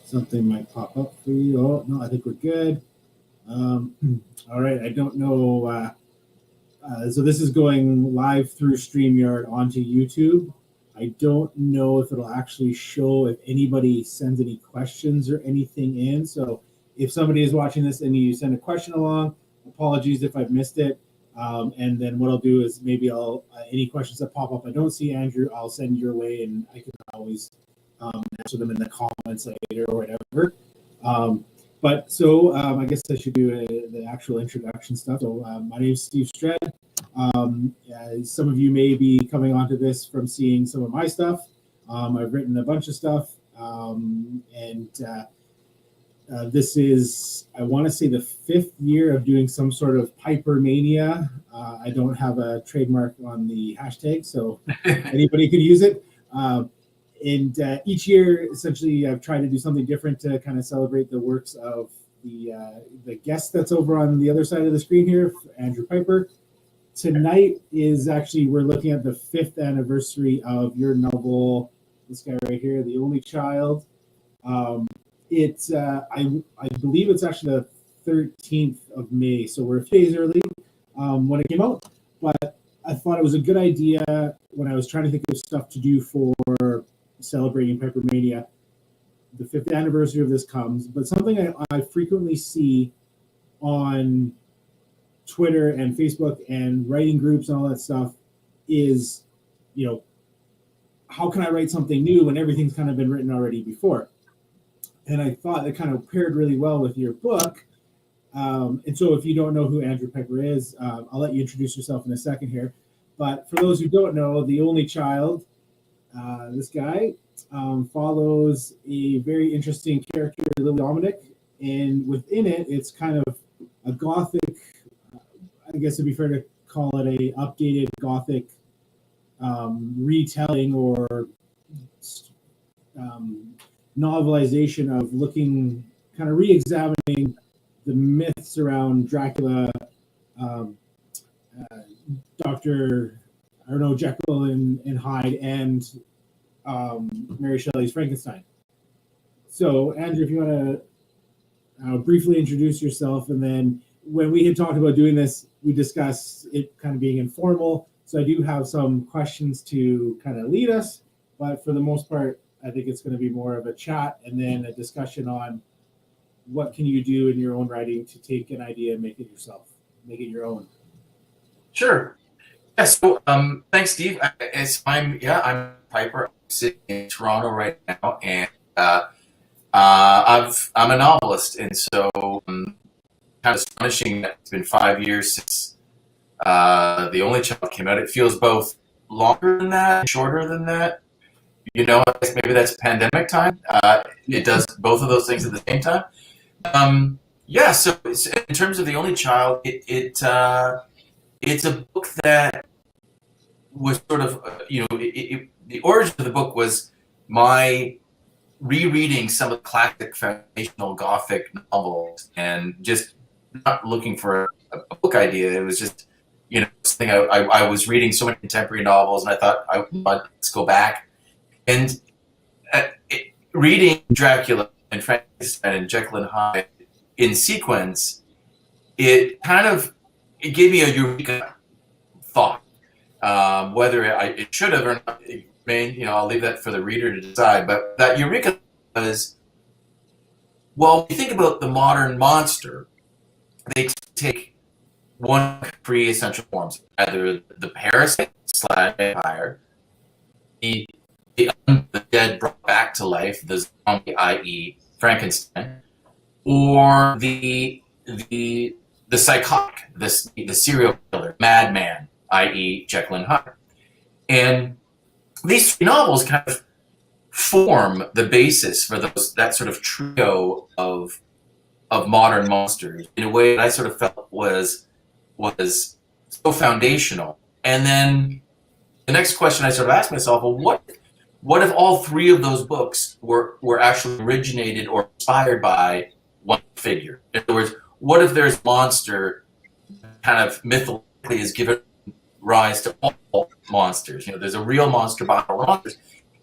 Something might pop up for you. Oh, no, I think we're good. All right, I don't know. So this is going live through StreamYard onto YouTube. I don't know if it'll actually show if anybody sends any questions or anything in. So if somebody is watching this and you send a question along, apologies if I've missed it. And then what I'll do is maybe I'll any questions that pop up I don't see, Andrew, I'll send your way, and I can always answer them in the comments later or whatever. But so I guess I should do the actual introduction stuff. So my name is Steve Stred. Some of you may be coming onto this from seeing some of my stuff. I've written a bunch of stuff, and this is, I want to say, the 5th year of doing some sort of Pyper mania. I don't have a trademark on the hashtag, so anybody could use it. And each year, essentially, I've tried to do something different to kind of celebrate the works of the guest that's over on the other side of the screen here, Andrew Pyper. Tonight is actually, we're looking at the 5th anniversary of your novel, this guy right here, The Only Child. It's I believe it's actually the 13th of May, so we're a few days early when it came out. But I thought it was a good idea when I was trying to think of stuff to do for celebrating Pypermania. The 5th anniversary of this comes, but something I frequently see on Twitter and Facebook and writing groups and all that stuff is, how can I write something new when everything's kind of been written already before? And I thought it kind of paired really well with your book. And so if you don't know who Andrew Pyper is, I'll let you introduce yourself in a second here. But for those who don't know, The Only Child, this guy follows a very interesting character, Lily Dominic. And within it, it's kind of a gothic, I guess it'd be fair to call it a updated gothic retelling or novelization of looking, kind of re-examining the myths around Dracula, Dr. Jekyll and Hyde, and Mary Shelley's Frankenstein. So, Andrew, if you want to briefly introduce yourself, and then when we had talked about doing this, we discussed it kind of being informal. So I do have some questions to kind of lead us, but for the most part, I think it's going to be more of a chat and then a discussion on what can you do in your own writing to take an idea and make it yourself, make it your own. Sure. Yeah. So, thanks, Steve. I'm Pyper. I'm sitting in Toronto right now, and I'm a novelist, and so kind of astonishing that it's been 5 years since The Only Child came out. It feels both longer than that, shorter than that. I guess maybe that's pandemic time. It does both of those things at the same time. So in terms of The Only Child, it's a book that was sort of, the origin of the book was my rereading some of the classic foundational Gothic novels and just not looking for a book idea. It was just, something I was reading so many contemporary novels, and I thought, let's go back. And reading Dracula and Frankenstein and Jekyll and Hyde in sequence, it gave me a eureka thought. Whether it should have or not, I'll leave that for the reader to decide. But that eureka was, well, when you think about the modern monster, they take one of three essential forms: either the parasite / vampire, the dead brought back to life, the zombie, i.e. Frankenstein, or the psychotic, the serial killer, madman, i.e. Jekyll and Hyde. And these three novels kind of form the basis for that sort of trio of modern monsters in a way that I sort of felt was so foundational. And then the next question I sort of asked myself, well, what if all three of those books were actually originated or inspired by one figure? In other words, what if there's a monster kind of mythologically is given rise to all monsters? There's a real monster behind all monsters.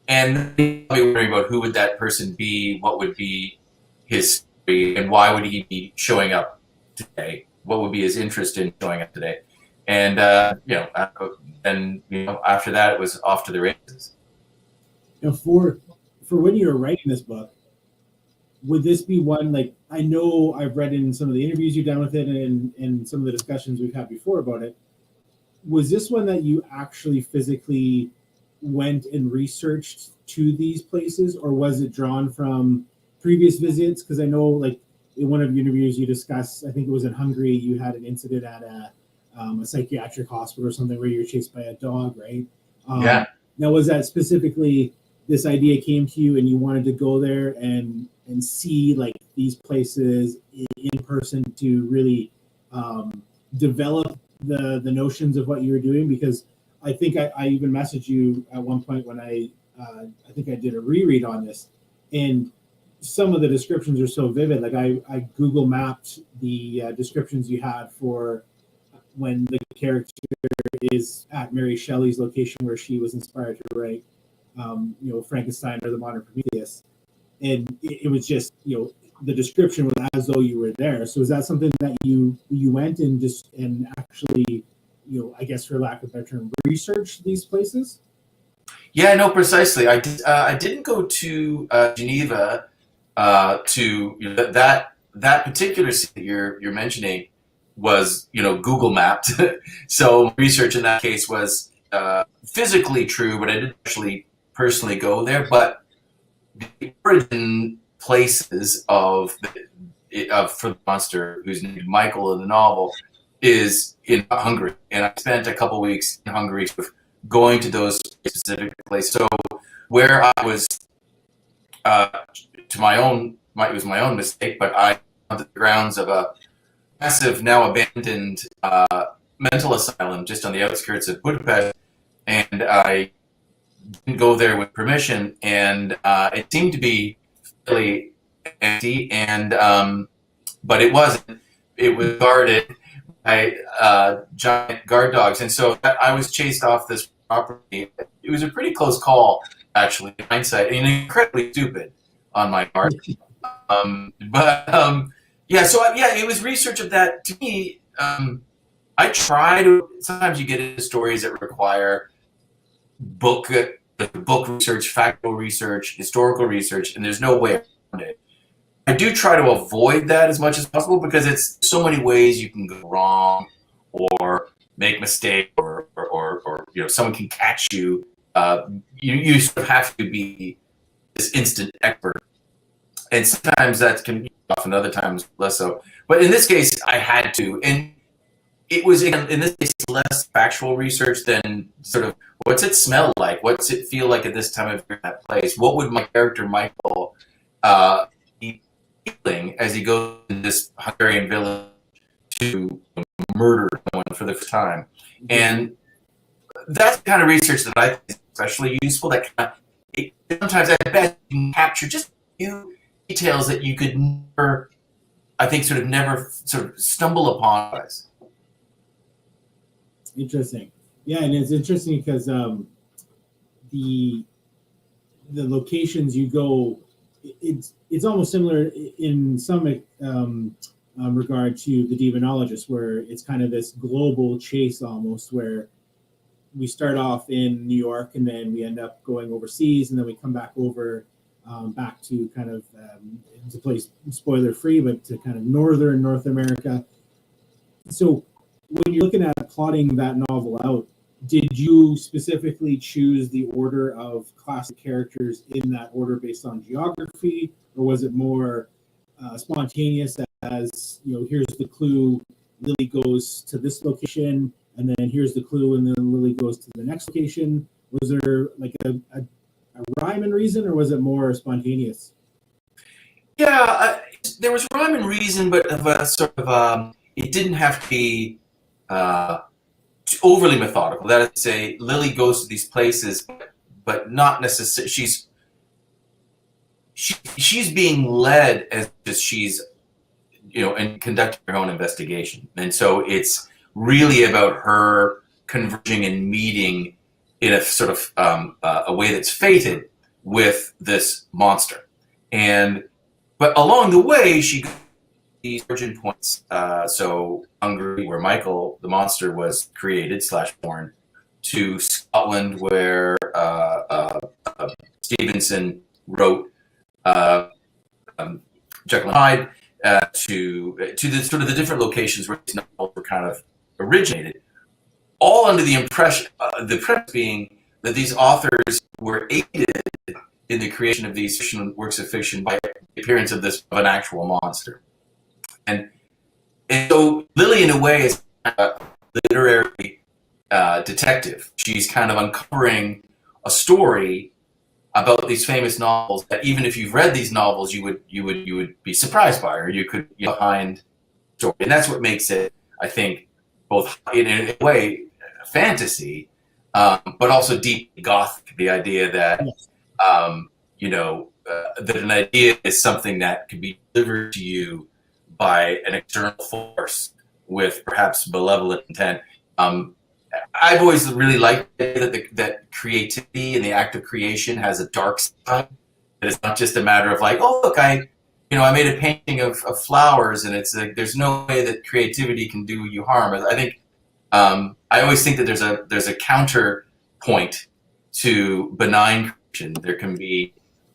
and then I'll be wondering about who would that person be, what would be his story, and why would he be showing up today? What would be his interest in showing up today? And then after that, it was off to the races. For when you were writing this book, would this be one, like, I know I've read in some of the interviews you've done with it and some of the discussions we've had before about it. Was this one that you actually physically went and researched to these places, or was it drawn from previous visits? Because I know, like, in one of your interviews you discussed, I think it was in Hungary, you had an incident at a psychiatric hospital or something where you were chased by a dog, right? Yeah. Now, was that specifically this idea came to you and you wanted to go there and see like these places in person to really develop the notions of what you were doing? Because I think I even messaged you at one point when I think I did a reread on this, and some of the descriptions are so vivid. Like I Google mapped the descriptions you had for when the character is at Mary Shelley's location where she was inspired to write, Frankenstein or the Modern Prometheus, and it was just, the description was as though you were there. So is that something that you went and just and actually, I guess for lack of a better term, research these places? Yeah, no, precisely. I didn't go to Geneva to that particular city you're mentioning was Google mapped. So research in that case was physically true, but I didn't actually personally go there. But the origin places for the monster, who's named Michael in the novel, is in Hungary, and I spent a couple weeks in Hungary going to those specific places. So where I was, it was my own mistake, but I on the grounds of a massive, now abandoned mental asylum just on the outskirts of Budapest, and I didn't go there with permission, and it seemed to be fairly empty, and but it wasn't. It was guarded by giant guard dogs, and so I was chased off this property. It was a pretty close call, actually, in hindsight, and incredibly stupid on my part. It was research of that. To me, I try to. Sometimes you get into stories that require book research, factual research, historical research, and there's no way around it. I do try to avoid that as much as possible because it's so many ways you can go wrong or make mistakes, or someone can catch you. You sort of have to be this instant expert, and sometimes that can be often, other times less so. But in this case, I had to, and it was in this case less factual research than sort of what's it smell like, what's it feel like at this time of year in that place, what would my character Michael be feeling as he goes to this Hungarian village to murder someone for the first time. And that's the kind of research that I think is especially useful. Sometimes at best you can capture just a few details that you could never, I think, never stumble upon. Interesting. Yeah, and it's interesting because the locations you go, it's almost similar in some regard to the Demonologist, where it's kind of this global chase almost, where we start off in New York and then we end up going overseas and then we come back over back to kind of to place spoiler free, but to kind of northern North America. So when you're looking at plotting that novel out, did you specifically choose the order of classic characters in that order based on geography, or was it more spontaneous as, here's the clue, Lily goes to this location, and then here's the clue, and then Lily goes to the next location? Was there like a rhyme and reason, or was it more spontaneous? Yeah, there was rhyme and reason, but of a it didn't have to be overly methodical. That is to say, Lily goes to these places, but not necessarily. She's being led as she's, and conducting her own investigation, and so it's really about her converging and meeting in a sort of a way that's fated. with this monster. But along the way, she got these origin points. So Hungary, where Michael, the monster, was created / born, to Scotland, where Stevenson wrote Jekyll and Hyde, to the sort of the different locations where these novels were kind of originated, all under the impression, the premise being that these authors were aided in the creation of these works of fiction by the appearance of an actual monster. And so Lily, in a way, is a literary detective. She's kind of uncovering a story about these famous novels that, even if you've read these novels, you would be surprised by, or you could behind story. And that's what makes it, I think, both in a way fantasy, but also deep gothic. The idea that that an idea is something that can be delivered to you by an external force with perhaps malevolent intent. I've always really liked that creativity and the act of creation has a dark side. That it's not just a matter of like, oh look, I made a painting of flowers, and it's like there's no way that creativity can do you harm. I think I always think that there's a counterpoint to benign creation. There can be,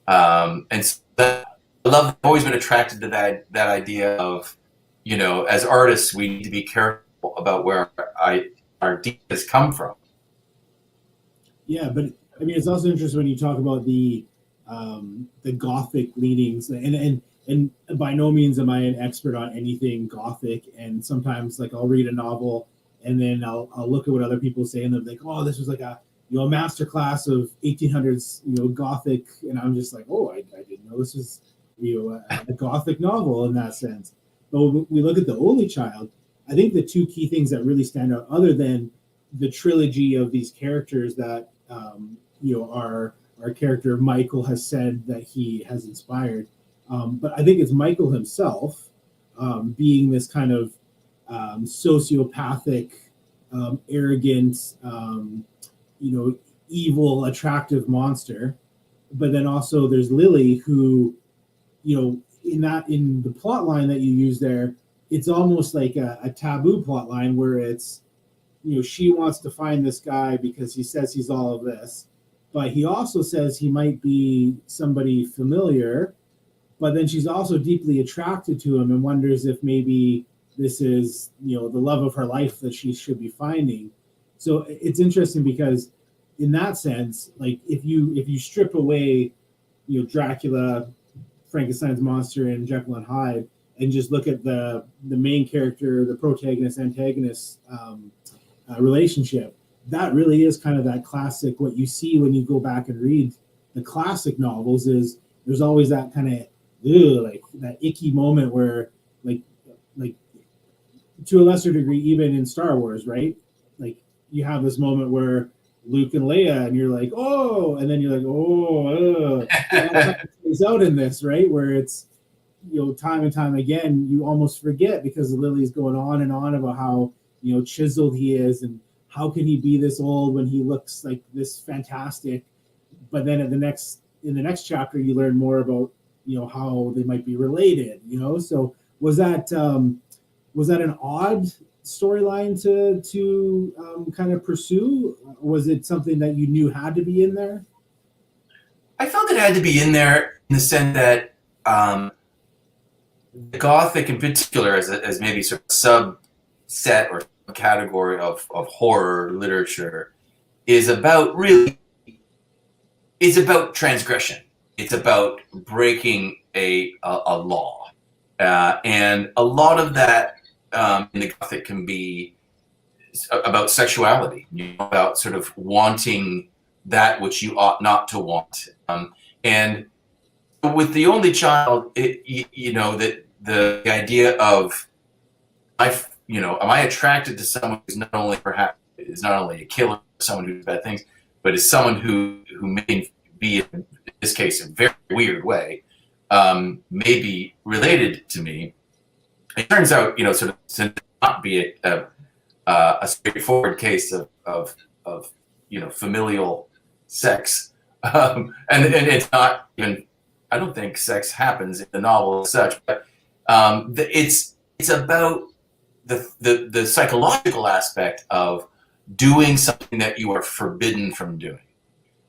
and so I've always been attracted to that idea of, as artists, we need to be careful about where our ideas come from. Yeah, but I mean, it's also interesting when you talk about the Gothic leanings, and by no means am I an expert on anything Gothic. And sometimes, like, I'll read a novel and then I'll look at what other people say, and they're like, "Oh, this was like a master class of 1800s, Gothic," and I'm just like, "Oh, I didn't know this was a Gothic novel in that sense." But when we look at The Only Child, I think the two key things that really stand out, other than the trilogy of these characters that our character Michael has said that he has inspired, but I think it's Michael himself being this kind of sociopathic, arrogant, evil, attractive monster. But then also there's Lily, who, in the plot line that you use there, it's almost like a taboo plot line where it's, she wants to find this guy because he says he's all of this, but he also says he might be somebody familiar, but then she's also deeply attracted to him and wonders if maybe this is, the love of her life that she should be finding. So it's interesting because in that sense, like if you strip away, Dracula, Frankenstein's monster, and Jekyll and Hyde, and just look at the main character, the protagonist antagonist relationship, that really is kind of that classic. What you see when you go back and read the classic novels is there's always that kind of like that icky moment where like to a lesser degree, even in Star Wars, right? Like you have this moment where Luke and Leia, and you're like, oh, and then you're like, oh, that plays out in this, right? Where it's, time and time again, you almost forget because Lily's going on and on about how, chiseled he is and how can he be this old when he looks like this fantastic. But then in the next chapter, you learn more about, how they might be related, So was that an odd storyline to kind of pursue? Was it something that you knew had to be in there? I felt it had to be in there in the sense that the Gothic in particular, as maybe sort of subset or category of horror literature, is about transgression. It's about breaking a law, and a lot of that in the Gothic can be about sexuality, about sort of wanting that which you ought not to want. And with The Only Child, that the idea of, am I attracted to someone who's not only a killer, someone who does bad things, but is someone who may be, in this case, in a very weird way, may be related to me. It turns out, sort of to not be a straightforward case of familial sex. And it's not even, I don't think sex happens in the novel as such, but it's about the psychological aspect of doing something that you are forbidden from doing.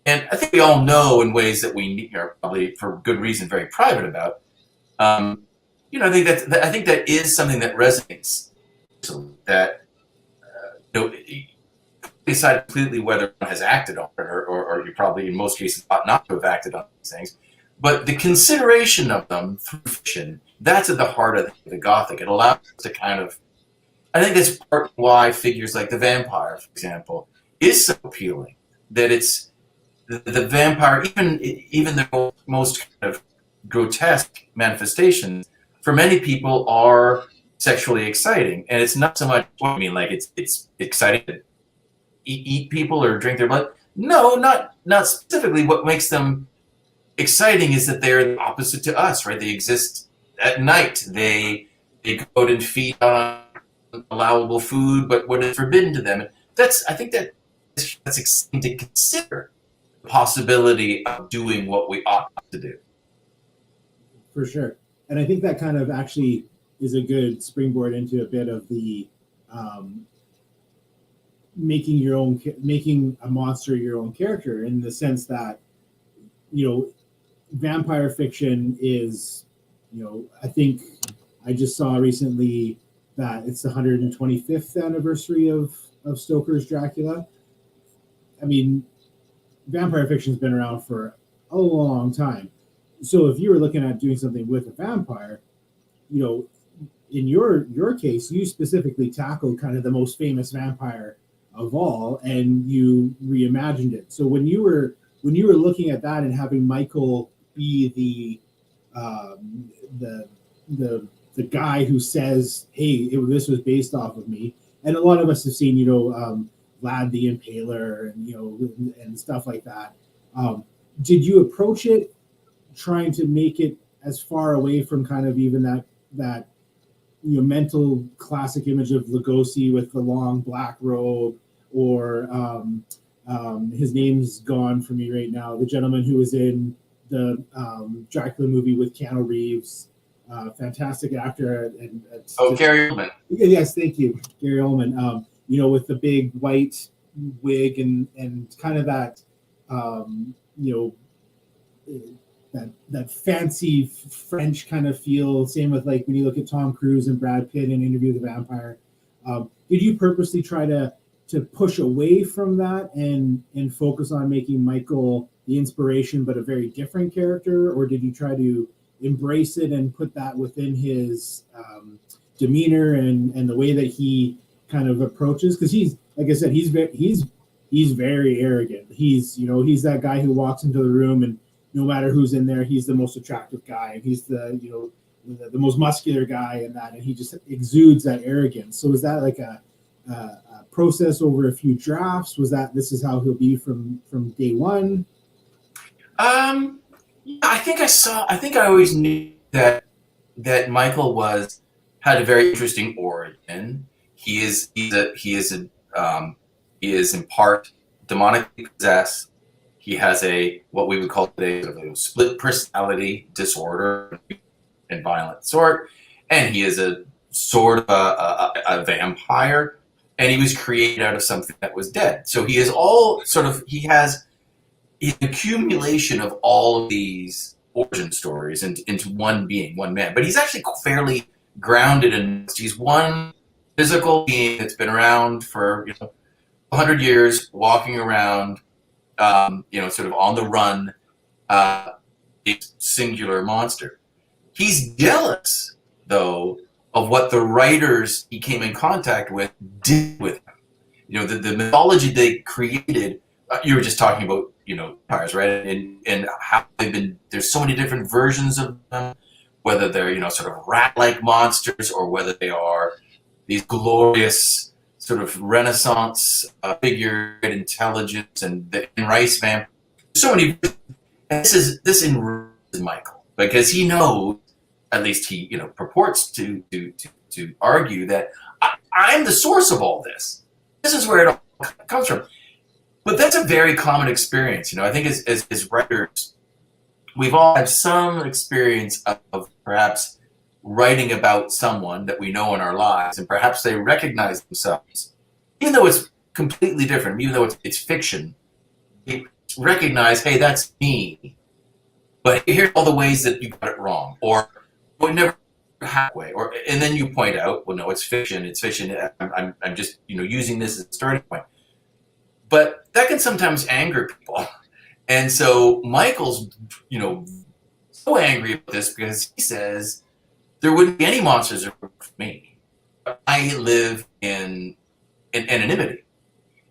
And I think we all know in ways that we are probably for good reason very private about. I think that is something that resonates. So that decide completely whether one has acted on it, or you probably in most cases ought not to have acted on these things. But the consideration of them through fiction, that's at the heart of the Gothic. It allows us to kind of, I think that's part why figures like the vampire, for example, is so appealing. That it's the vampire, even the most kind of grotesque manifestations, for many people are sexually exciting, and it's not so much. I mean, like it's exciting to eat people or drink their blood. No, not specifically. What makes them exciting is that they're the opposite to us, right? They exist at night. They go out and feed on allowable food, but what is forbidden to them. I think that's exciting to consider the possibility of doing what we ought not to do. For sure. And I think that kind of actually is a good springboard into a bit of the making a monster your own character, in the sense that, vampire fiction is, I think I just saw recently that it's the 125th anniversary of Stoker's Dracula. I mean, vampire fiction's been around for a long time. So if you were looking at doing something with a vampire, in your case, you specifically tackled kind of the most famous vampire of all, and you reimagined it. So when you were looking at that and having Michael be the guy who says, "Hey, this was based off of me," and a lot of us have seen, Vlad the Impaler, and and stuff like that. Did you approach it trying to make it as far away from kind of even that mental classic image of Lugosi with the long black robe, or his name's gone for me right now, the gentleman who was in the Dracula movie with Keanu Reeves, fantastic actor, and Gary Oldman. Yes, thank you, Gary Oldman. With the big white wig and kind of that that fancy French kind of feel. Same with like when you look at Tom Cruise and Brad Pitt in Interview with the Vampire. Did you purposely try to push away from that and focus on making Michael the inspiration, but a very different character, or did you try to embrace it and put that within his demeanor and the way that he kind of approaches? Because he's, like I said, he's very arrogant. He's that guy who walks into the room and no matter who's in there, he's the most attractive guy, and he's the most muscular guy, and he just exudes that arrogance. So was that like a process over a few drafts? Was that this is how he'll be from day one? I think I always knew that Michael had a very interesting origin. He is in part demonically possessed. He has what we would call today sort of a split personality disorder and violent sort, and he is a sort of a vampire, and he was created out of something that was dead. So he is he's an accumulation of all of these origin stories into one being, one man. But he's actually fairly grounded, and he's one physical being that's been around for 100 years, walking around, sort of on the run, a singular monster. He's jealous, though, of what the writers he came in contact with did with him. The mythology they created. You were just talking about, vampires, right? And how there's so many different versions of them, whether they're, sort of rat-like monsters, or whether they are these glorious sort of Renaissance figure, intelligence, and the rice vampire. So many. And this enrages Michael, because he knows, at least he purports to argue, that I'm the source of all this. This is where it all comes from. But that's a very common experience. I think as writers, we've all had some experience of perhaps writing about someone that we know in our lives, and perhaps they recognize themselves, even though it's completely different, even though it's fiction. They recognize, hey, that's me, but here's all the ways that you got it wrong, or we never halfway, and then you point out, well, no, it's fiction. It's fiction. I'm just using this as a starting point, but that can sometimes anger people. And so Michael's, so angry about this because he says there wouldn't be any monsters for me. I live in anonymity,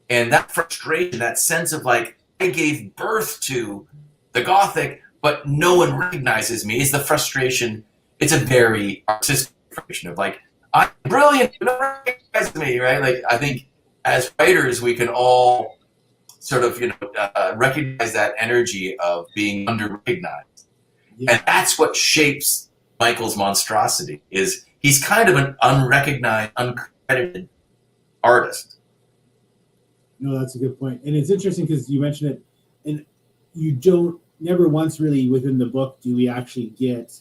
and that frustration, that sense of like I gave birth to the Gothic, but no one recognizes me, is the frustration. It's a very artistic frustration of like I'm brilliant, no one recognizes me, right? Like I think as writers we can all sort of recognize that energy of being under-recognized. Yeah. And that's what shapes Michael's monstrosity, is he's kind of an unrecognized, uncredited artist. No, that's a good point. And it's interesting because you mentioned it, and you never once really within the book do we actually get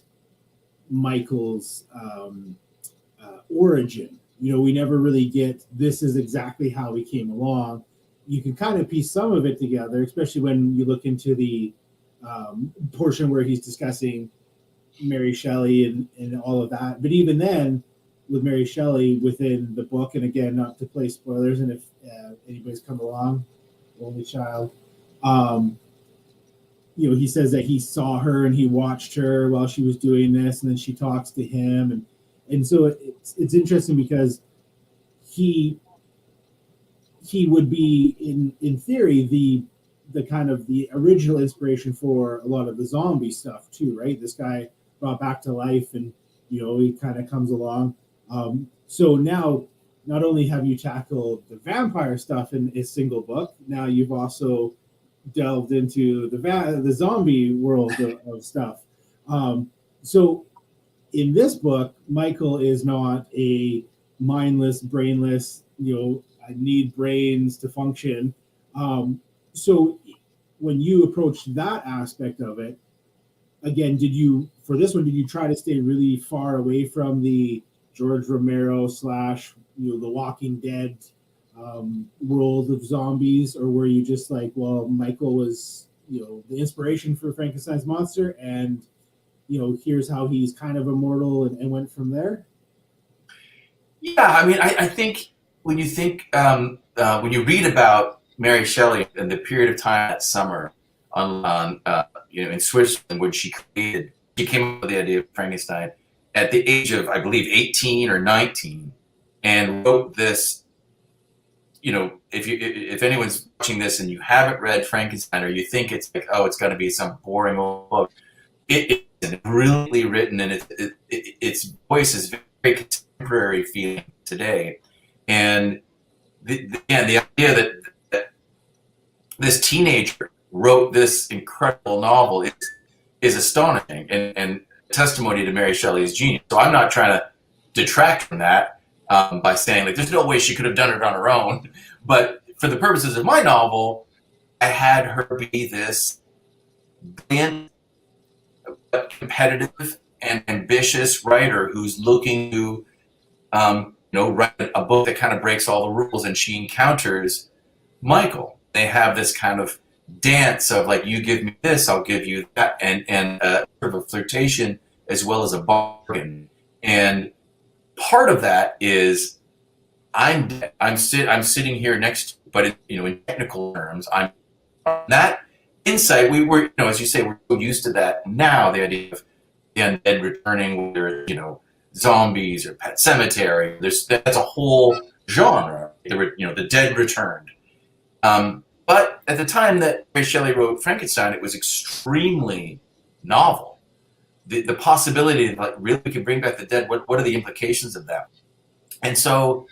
Michael's origin. We never really get, this is exactly how he came along. You can kind of piece some of it together, especially when you look into the portion where he's discussing Mary Shelley and all of that. But even then, with Mary Shelley within the book, and again, not to play spoilers, and if anybody's come along, only child, he says that he saw her and he watched her while she was doing this, and then she talks to him, and so it's interesting because he would be in theory the kind of the original inspiration for a lot of the zombie stuff too, right? This guy brought back to life, and he kind of comes along. So now, not only have you tackled the vampire stuff in a single book, now you've also delved into the zombie world of stuff. So in this book, Michael is not a mindless, brainless, I need brains to function. So when you approached that aspect of it, again, did you try to stay really far away from the George Romero / The Walking Dead world of zombies, or were you just like, well, Michael was, the inspiration for Frankenstein's monster, and here's how he's kind of immortal, and went from there? Yeah, I mean, I think when you think when you read about Mary Shelley and the period of time that summer on in Switzerland when she came up with the idea of Frankenstein at the age of, I believe, 18 or 19, and wrote this. If anyone's watching this and you haven't read Frankenstein, or you think it's like, oh, it's going to be some boring old book, it is brilliantly written, and its voice is very contemporary feeling today. And the idea that this teenager wrote this incredible novel is astonishing, and testimony to Mary Shelley's genius. So I'm not trying to detract from that by saying like there's no way she could have done it on her own. But for the purposes of my novel, I had her be this brilliant, competitive, and ambitious writer who's looking to write a book that kind of breaks all the rules, and she encounters Michael. They have this kind of dance of like, you give me this, I'll give you that, and sort of a flirtation as well as a bargain. And part of that is I'm sitting here next to you, but in technical terms, I'm that insight. We were, as you say, we're so used to that now. The idea of the undead returning, whether zombies or Pet Cemetery. That's a whole genre. The dead returned. But at the time that Mary Shelley wrote Frankenstein, it was extremely novel. The possibility that like really we can bring back the dead. What are the implications of that? And so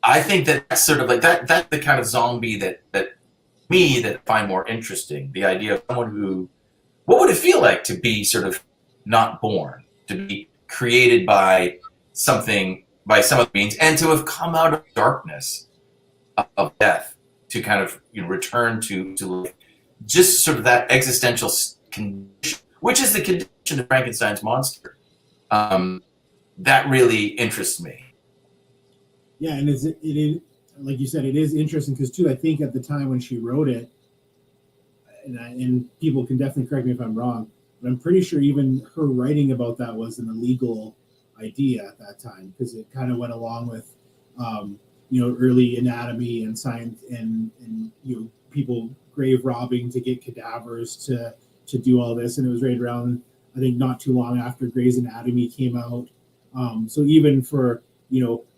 I think that's sort of like that. That's the kind of zombie that I find more interesting. The idea of someone who, what would it feel like to be sort of not born, to be created by something, by some other means, and to have come out of darkness of death to kind of return to life. Just sort of that existential condition, which is the condition of Frankenstein's monster. That really interests me. Yeah, and it is, like you said, it is interesting because too, I think at the time when she wrote it, and people can definitely correct me if I'm wrong, but I'm pretty sure even her writing about that was an illegal idea at that time, because it kind of went along with early anatomy and science, and people grave robbing to get cadavers to do all this, and it was right around, I think, not too long after Grey's Anatomy came out. So even for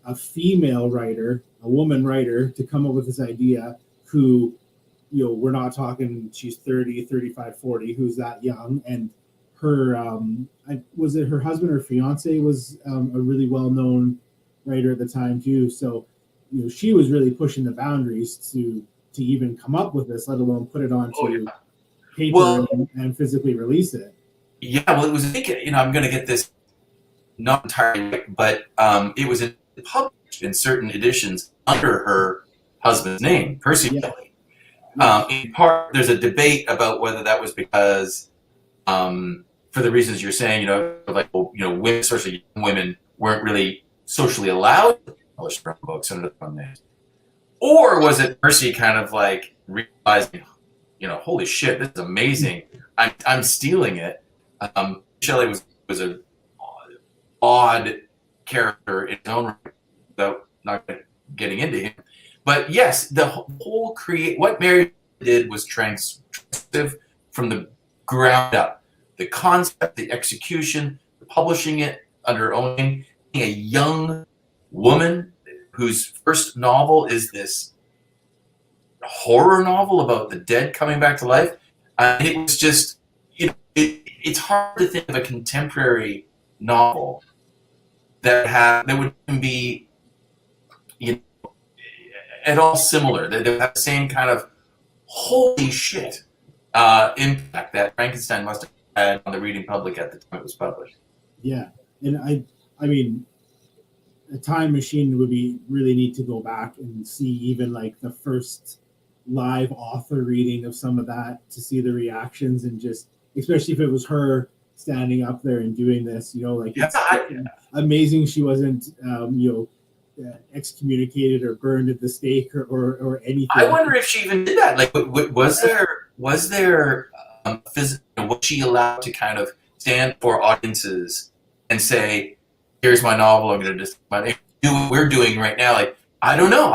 a female writer, a woman writer, to come up with this idea, who we're not talking she's 30, 35, 40, who's that young, and her was it her husband or fiance was a really well-known writer at the time too. So she was really pushing the boundaries to even come up with this, let alone put it onto paper and physically release it. Yeah, well, it was, I think, I'm going to get this not entirely right, but it was published in certain editions under her husband's name, Percy Shelley. In part, there's a debate about whether that was because, for the reasons you're saying, women, especially young women, weren't really socially allowed to publish their own books under their own names, or was it Percy kind of like realizing, holy shit, this is amazing, I'm stealing it. Shelley was an odd character in his own right, without not getting into him. But yes, the whole what Mary did was transformative from the ground up. The concept, the execution, the publishing it under her own name, being a young woman whose first novel is this horror novel about the dead coming back to life. It was just, it's hard to think of a contemporary novel that would be at all similar. They would have the same kind of holy shit impact that Frankenstein must have had on the reading public at the time it was published. Yeah, and I mean, a time machine would be really neat to go back and see even like the first live author reading of some of that, to see the reactions, and just especially if it was her standing up there and doing this, it's amazing she wasn't excommunicated or burned at the stake or anything. I wonder if she even did that. Like, was there was she allowed to kind of stand for audiences and say, here's my novel, I'm going to just do what we're doing right now? Like, I don't know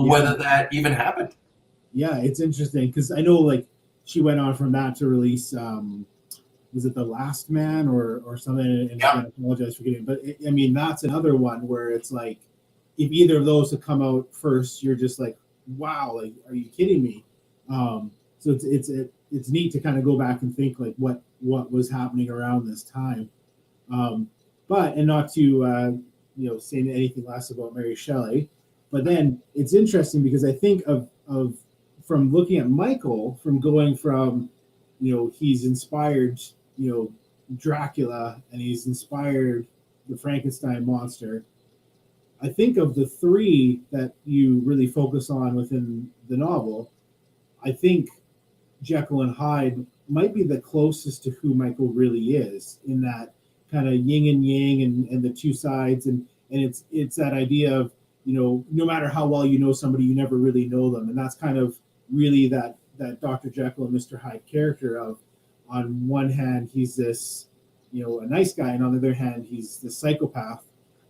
whether that even happened. Yeah, it's interesting because I know, like, she went on from that to release was it The Last Man or something, and I apologize for getting, but I mean, that's another one where it's like, if either of those have come out first, you're just like, wow, like, are you kidding me? So it's neat to kind of go back and think like what was happening around this time, but not to say anything less about Mary Shelley, but then it's interesting because I think of from looking at Michael, from going from he's inspired Dracula, and he's inspired the Frankenstein monster. I think of the three that you really focus on within the novel, I think Jekyll and Hyde might be the closest to who Michael really is, in that kind of yin and yang and the two sides, and it's that idea of no matter how well you know somebody, you never really know them, and that's kind of really that Dr. Jekyll and Mr. Hyde character of, on one hand he's this a nice guy, and on the other hand he's this psychopath,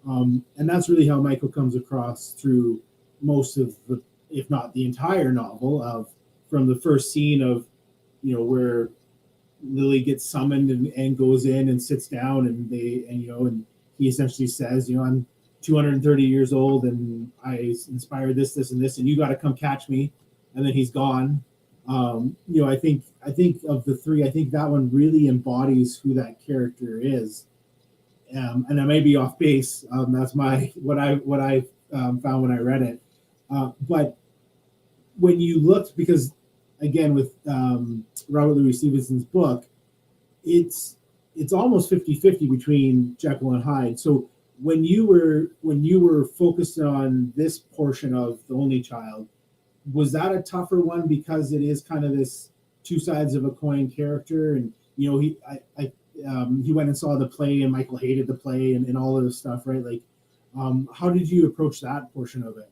and that's really how Michael comes across through most of the, if not the entire novel, of from the first scene of where Lily gets summoned and goes in and sits down, and and he essentially says, I'm 230 years old and I inspired this, and this, and you got to come catch me, and then he's gone. I think of the three, I think that one really embodies who that character is. And I may be off base. That's what I found when I read it. But when you looked, because again with Robert Louis Stevenson's book, it's almost 50-50 between Jekyll and Hyde. So when you were focused on this portion of The Only Child, was that a tougher one because it is kind of this two sides of a coin character, and he went and saw the play, and Michael hated the play, and all of this stuff, right? Like, how did you approach that portion of it?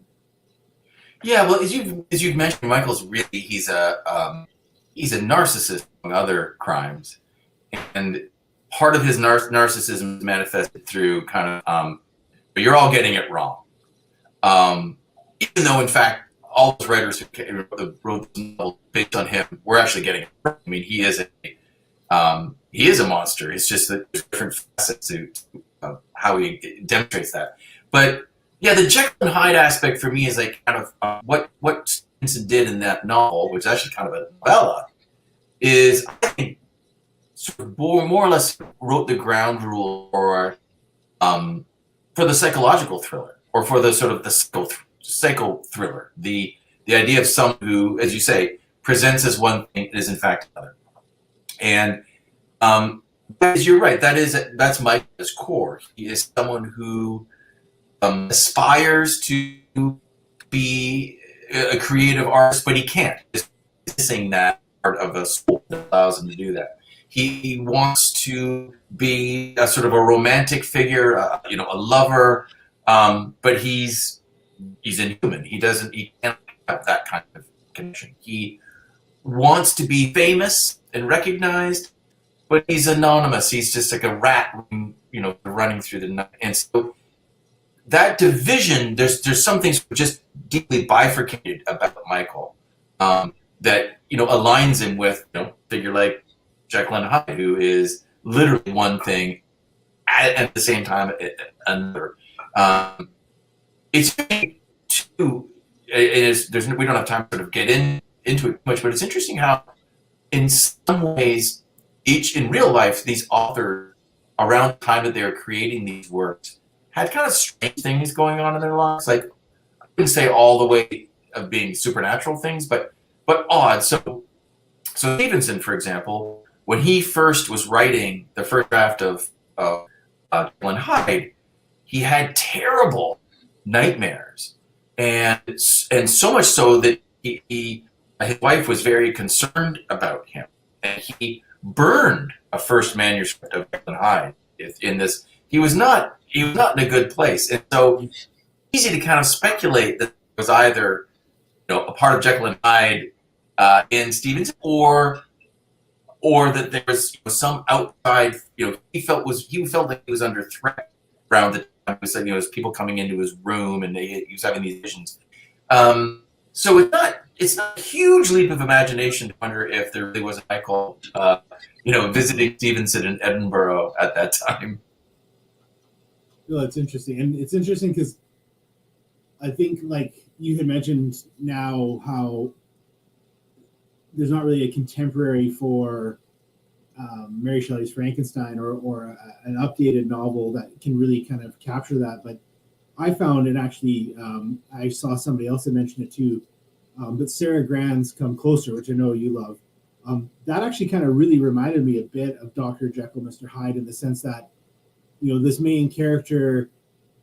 Yeah, well, as you've mentioned, Michael's really he's a narcissist among other crimes, and part of his narcissism is manifested through kind of you're all getting it wrong. Even though, in fact, all those writers who wrote the novel based on him were actually getting it wrong. I mean, he is a monster. It's just that there's different facets to how he demonstrates that. But yeah, the Jekyll and Hyde aspect for me is like kind of what Stevenson did in that novel, which is actually kind of a novella, is I think sort of more or less wrote the ground rule for the psychological thriller, or for the sort of the psycho thriller, the idea of someone who, as you say, presents as one thing and is in fact another. And you're right, that's Mike's core. He is someone who aspires to be a creative artist, but he can't. He's missing that part of a soul that allows him to do that. He wants to be a sort of a romantic figure, a lover, but he's inhuman. He can't have that kind of connection. He wants to be famous and recognized, but he's anonymous. He's just like a rat, running through the night. And so that division, there's something just deeply bifurcated about Michael that aligns him with a figure like Jekyll and Hyde, who is literally one thing at the same time another. It's too. We don't have time to sort of get into it much, but it's interesting how, in some ways, in real life, these authors around the time that they were creating these works had kind of strange things going on in their lives. Like, I wouldn't say all the way of being supernatural things, but odd. So Stevenson, for example, when he first was writing the first draft of Jekyll and Hyde, he had terrible nightmares, and so much so that his wife was very concerned about him, and he burned a first manuscript of Jekyll and Hyde. In this, he was not in a good place, and so it's easy to kind of speculate that it was either a part of Jekyll and Hyde in Stevenson, or that there was some outside. He felt like he was under threat around the time. It was people coming into his room, and he was having these visions. So it's not a huge leap of imagination to wonder if there really was a Michael, visiting Stevenson in Edinburgh at that time. No, it's interesting, and it's interesting because I think, like you had mentioned now, how there's not really a contemporary for Mary Shelley's Frankenstein or an updated novel that can really kind of capture that. But I found it actually, I saw somebody else that mentioned it too, but Sarah Grant's Come Closer, which I know you love, that actually kind of really reminded me a bit of Dr. Jekyll, Mr. Hyde, in the sense that, this main character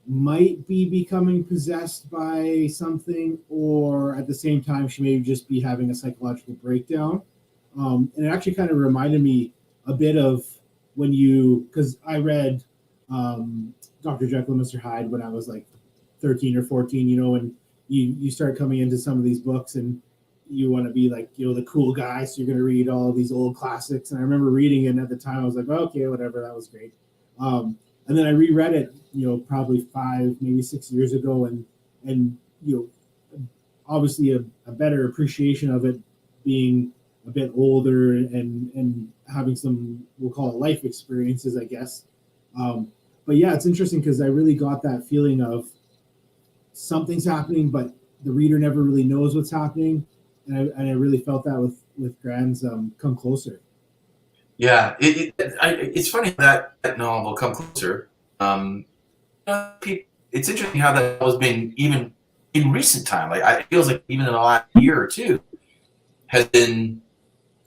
might be becoming possessed by something, or at the same time, she may just be having a psychological breakdown. And it actually kind of reminded me a bit of because I read Dr. Jekyll and Mr. Hyde when I was like 13 or 14, and you start coming into some of these books and you want to be like, the cool guy. So you're going to read all these old classics. And I remember reading it, and at the time I was like, oh, okay, whatever, that was great. And then I reread it, probably 5, maybe 6 years ago, and obviously a better appreciation of it, being a bit older and having some, we'll call it life experiences, I guess. But yeah, it's interesting because I really got that feeling of something's happening, but the reader never really knows what's happening, and I really felt that with Grant's Come Closer. Yeah, it's funny that novel Come Closer. It's interesting how that was being, even in recent time. Like, it feels like even in the last year or two, has been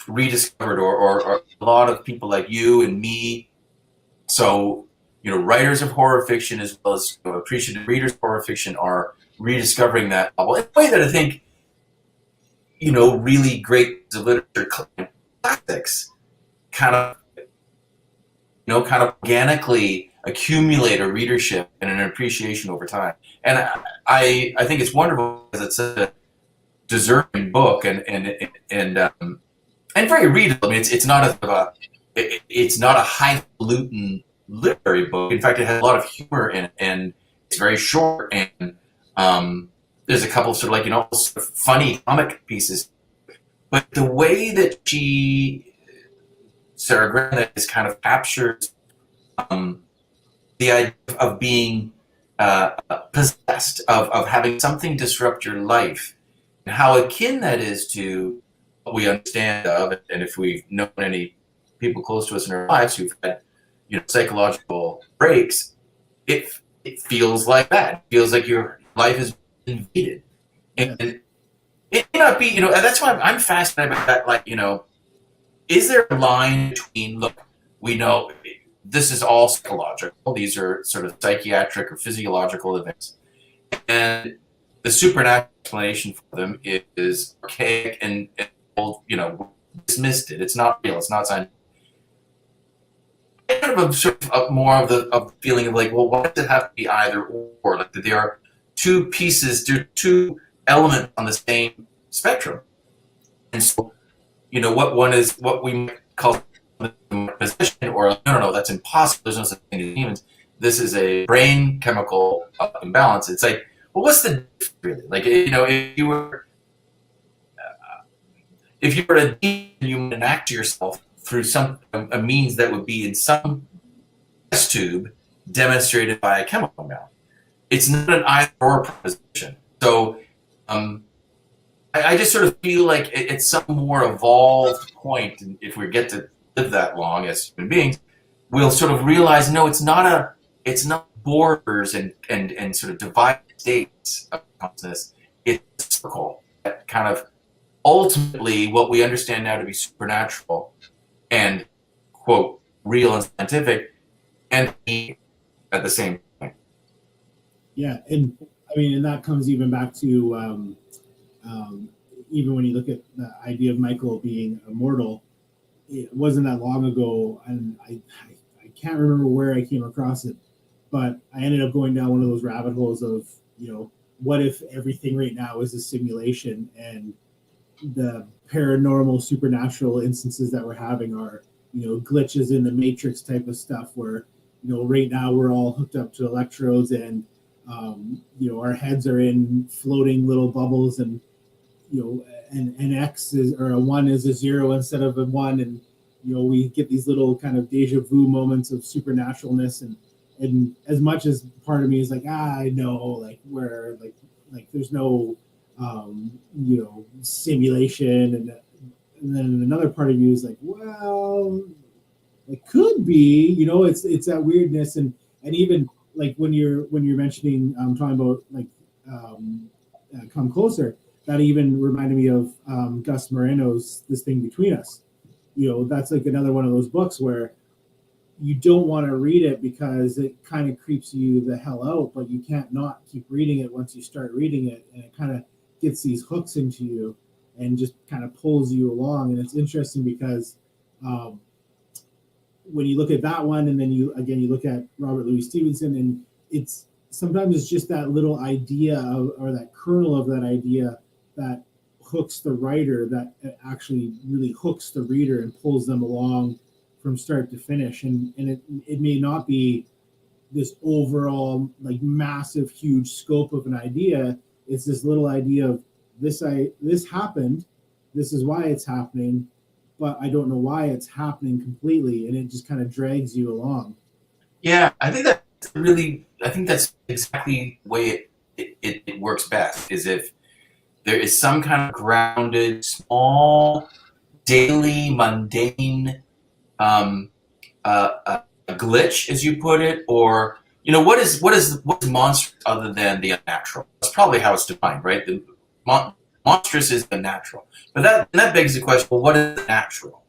rediscovered, or a lot of people like you and me. So, writers of horror fiction, as well as appreciative readers of horror fiction, are rediscovering that novel in a way that I think really great literature classics kind of organically accumulate a readership and an appreciation over time. And I think it's wonderful because it's a deserving book and very readable. I mean, it's not a highfalutin literary book. In fact, it has a lot of humor in it, and it's very short. And there's a couple sort of funny comic pieces. But the way that Sarah Grant kind of captures the idea of being possessed, of having something disrupt your life, and how akin that is to what we understand of, and if we've known any people close to us in our lives who've had psychological breaks, it feels like that. It feels like your life is invaded, and it may not be. And that's why I'm fascinated by that. Is there a line between, look, we know this is all psychological, these are sort of psychiatric or physiological events, and the supernatural explanation for them is archaic and dismissed it. It's not real. It's not scientific. Kind of more of the feeling of well, why does it have to be either or? Like that there are two pieces, there are two elements on the same spectrum, and so what one is what we might call position, or no, that's impossible. There's no such thing as humans. This is a brain chemical imbalance. It's like, well, what's the difference really? Like, if you were a demon, you would enact yourself through a means that would be in some test tube demonstrated by a chemical imbalance. It's not an either or proposition. So I just sort of feel like at some more evolved point, and if we get to live that long as human beings, we'll sort of realize, no, it's not borders and sort of divided states of consciousness. It's a circle that kind of ultimately what we understand now to be supernatural and quote real and scientific and at the same time. Yeah, and I mean, and that comes even back to even when you look at the idea of Michael being immortal. It wasn't that long ago, and I can't remember where I came across it, but I ended up going down one of those rabbit holes of what if everything right now is a simulation, and the paranormal supernatural instances that we're having are glitches in the matrix type of stuff, where right now we're all hooked up to electrodes, and our heads are in floating little bubbles, and an X is, or a 1 is a 0 instead of a 1, and we get these little kind of deja vu moments of supernaturalness, and as much as part of me is like, I know, like where like there's no simulation, and then another part of you is like, well, it could be, it's that weirdness, and even like when you're mentioning talking about Come Closer, that even reminded me of Gus Moreno's This Thing Between Us. That's like another one of those books where you don't want to read it because it kind of creeps you the hell out, but you can't not keep reading it once you start reading it, and it kind of gets these hooks into you and just kind of pulls you along. And it's interesting because when you look at that one, and then you look at Robert Louis Stevenson, and it's sometimes it's just that little idea or that kernel of that idea that hooks the writer, that actually really hooks the reader and pulls them along from start to finish. And it may not be this overall like massive, huge scope of an idea. It's this little idea of this happened, this is why it's happening, but I don't know why it's happening completely, and it just kind of drags you along. Yeah, I think that's exactly the way it works best, is if there is some kind of grounded, small, daily, mundane glitch, as you put it, or what is monstrous other than the unnatural? That's probably how it's defined, right? The monstrous is the natural, but that begs the question: well, what is the natural?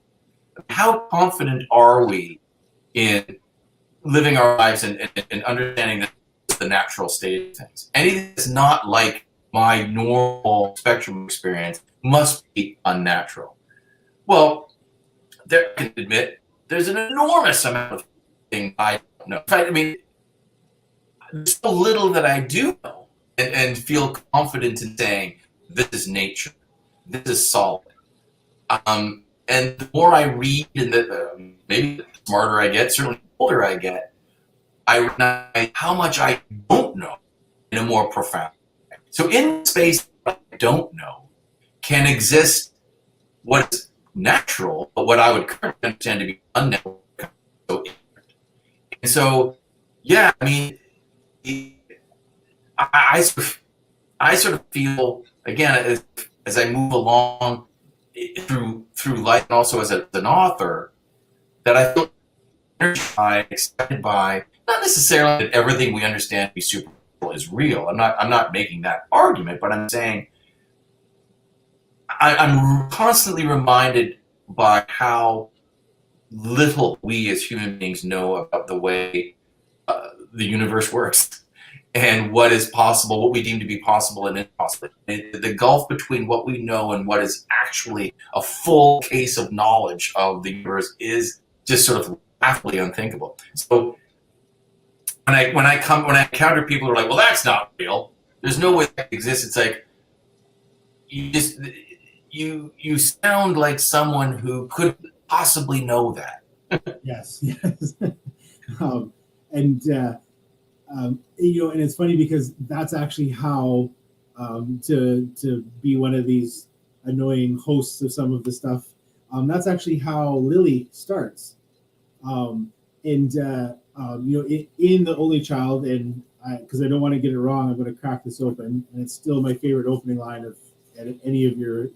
How confident are we in living our lives and understanding that it's the natural state of things? Anything that's not like my normal spectrum experience must be unnatural. Well, there, I can admit there's an enormous amount of things I don't know. In fact, I mean, there's so little that I do know and feel confident in saying this is nature, this is solid. And the more I read, and maybe the smarter I get, certainly the older I get, I recognize how much I don't know in a more profound way. So in space I don't know can exist what is natural, but what I would currently understand to be unnatural. So, and so, yeah, I mean, I sort of feel again as I move along through life, and also as an author, that I feel energized, excited by not necessarily that everything we understand to be supernatural is real. I'm not making that argument, but I'm saying I'm constantly reminded by how little we as human beings know about the way the universe works and what is possible, what we deem to be possible and impossible. The gulf between what we know and what is actually a full case of knowledge of the universe is just sort of laughably unthinkable. So when I encounter people who are like, well, that's not real, there's no way that exists, it's like you sound like someone who could possibly know that. Yes, yes. um, and and it's funny because that's actually how to be one of these annoying hosts of some of the stuff. That's actually how Lily starts. In The Only Child, and because I don't want to get it wrong, I'm going to crack this open, and it's still my favorite opening line of any of your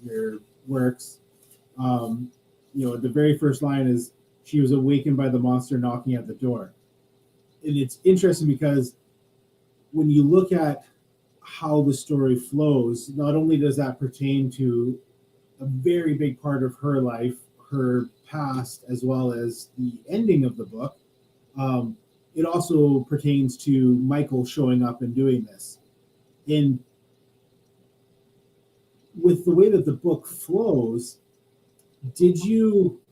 works. The very first line is, "She was awakened by the monster knocking at the door." And it's interesting because when you look at how the story flows, not only does that pertain to a very big part of her life, her past, as well as the ending of the book, it also pertains to Michael showing up and doing this. And with the way that the book flows, did you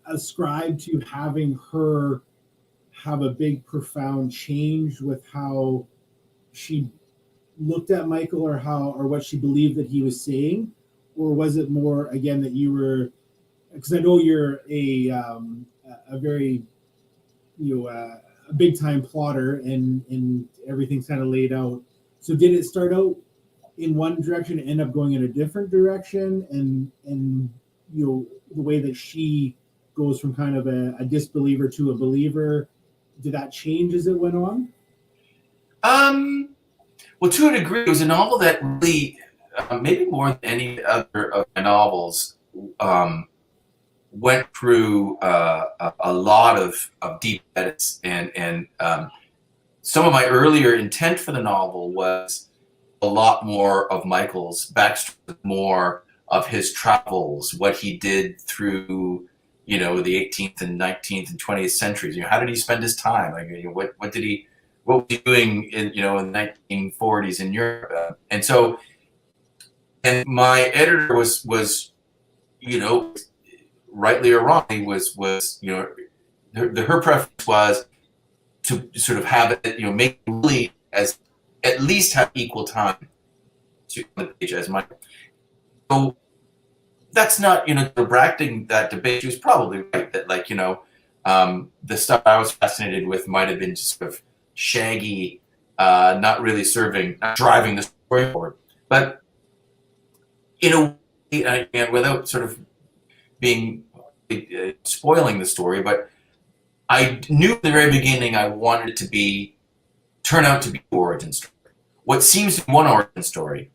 ascribe to having her have a big profound change with how she looked at Michael, or what she believed that he was saying? Or was it more, again, that you were, because I know you're a very a big time plotter, and everything's kind of laid out. So did it start out in one direction and end up going in a different direction, and the way that she goes from kind of a disbeliever to a believer, did that change as it went on? Well, to a degree, it was a novel that really, maybe more than any other of my novels, went through a lot of deep edits, and some of my earlier intent for the novel was a lot more of Michael's backstory, more of his travels, what he did through the 18th and 19th and 20th centuries. How did he spend his time? Like, what was he doing in the 1940s in Europe? And so, and my editor was rightly or wrongly was her preference was to sort of have it make Lily as at least have equal time to the page as Michael. So that's not bracketing that debate. She was probably right that the stuff I was fascinated with might have been just sort of shaggy, not really not driving the story forward. But in a way, and without sort of being spoiling the story, but I knew at the very beginning I wanted it to turn out to be an origin story. What seems to be one origin story,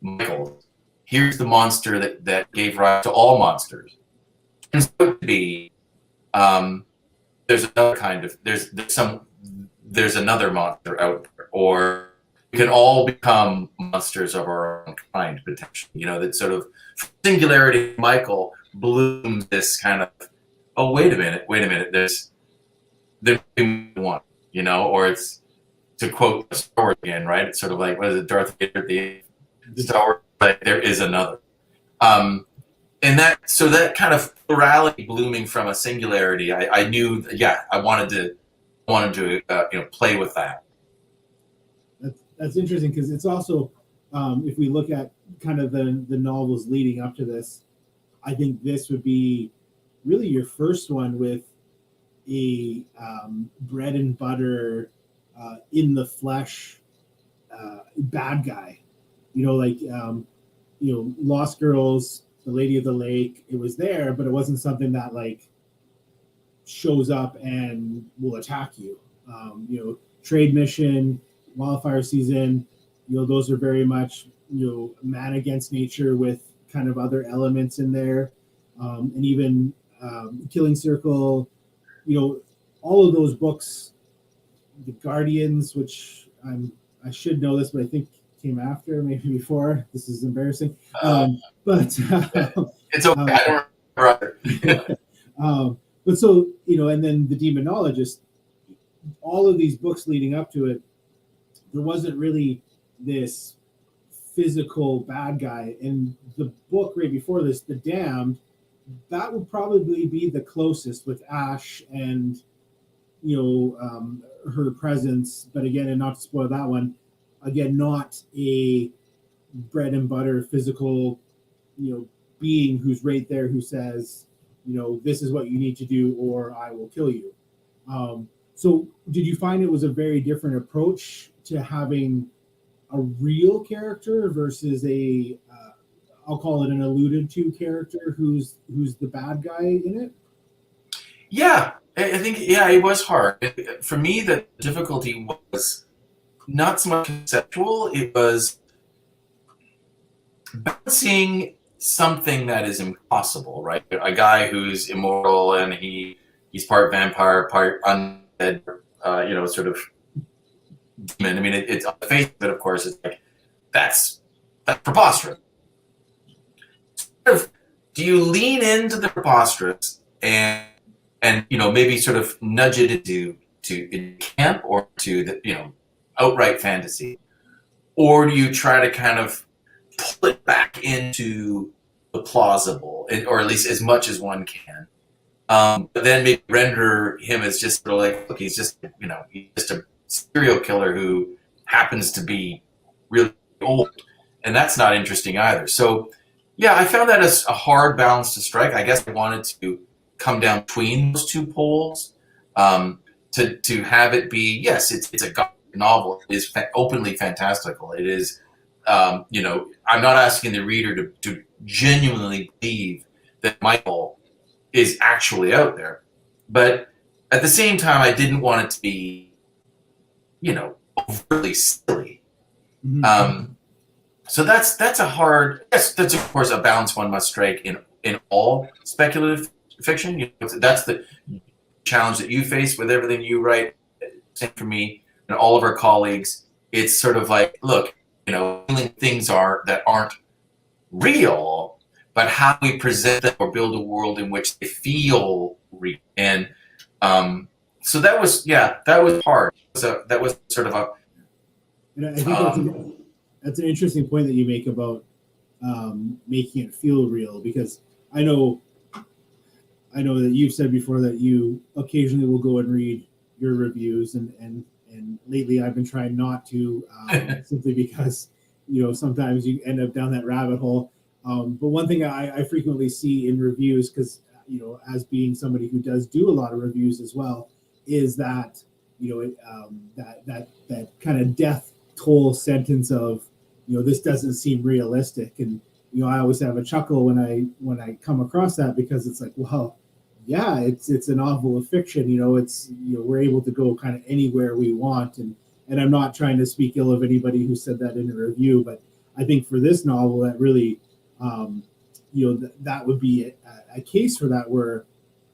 Michael, here's the monster that gave rise to all monsters. Turns out to be there's another kind of there's another monster out there, or we can all become monsters of our own kind potentially. That sort of singularity of Michael blooms this kind of, oh, wait a minute, there's one, or it's, to quote Star Wars again, right? It's sort of like, what is it, Darth Vader at the Star Wars, but there is another. And that kind of plurality blooming from a singularity, I knew, I wanted to play with that. That's interesting because it's also, if we look at kind of the novels leading up to this, I think this would be really your first one with a bread and butter, in the flesh, bad guy. Lost Girls, The Lady of the Lake. It was there, but it wasn't something that like shows up and will attack you. Trade Mission, Wildfire Season, those are very much man against nature with kind of other elements in there, and even Killing Circle. All of those books, The Guardians, which I should know this, but I think came after, maybe before. This is embarrassing, but it's okay. I don't remember. But so and then The Demonologist. All of these books leading up to it, there wasn't really this physical bad guy. And the book right before this, The Damned, that would probably be the closest with Ash and her presence. But again, and not to spoil that one, again, not a bread and butter physical being who's right there who says this is what you need to do or I will kill you. So did you find it was a very different approach to having a real character versus a I'll call it an alluded to character who's the bad guy in it? Yeah, I think it was hard. For me, the difficulty was not so much conceptual. It was balancing something that is impossible, right? A guy who's immortal and he's part vampire, part undead, sort of demon. I mean, it's on the face of it, of course, it's like that's preposterous. Do you lean into the preposterous and maybe sort of nudge it into camp or to the outright fantasy, or do you try to kind of pull it back into the plausible, or at least as much as one can, but then maybe render him as just sort of like, look, he's just a serial killer who happens to be really old, and that's not interesting either. So yeah, I found that as a hard balance to strike. I guess I wanted to come down between those two poles, to have it be, yes, it's a gothic novel. It is openly fantastical. It is, I'm not asking the reader to genuinely believe that Michael is actually out there, but at the same time, I didn't want it to be, overly silly. Mm-hmm. So that's a hard. That's of course a balance one must strike in all speculative fiction. That's the challenge that you face with everything you write. Same for me and all of our colleagues. It's sort of like, look, things that aren't real, but how we present them or build a world in which they feel real. And so that was hard. That was sort of a. And I think that's an interesting point that you make about making it feel real, because I know that you've said before that you occasionally will go and read your reviews, and lately I've been trying not to, simply because sometimes you end up down that rabbit hole. But one thing I frequently see in reviews, because as being somebody who does do a lot of reviews as well, is that that kind of death toll sentence of this doesn't seem realistic. And I always have a chuckle when I come across that, because it's like, well, yeah, it's a novel of fiction. It's we're able to go kind of anywhere we want, and I'm not trying to speak ill of anybody who said that in a review, but I think for this novel, that really that would be a case for that, where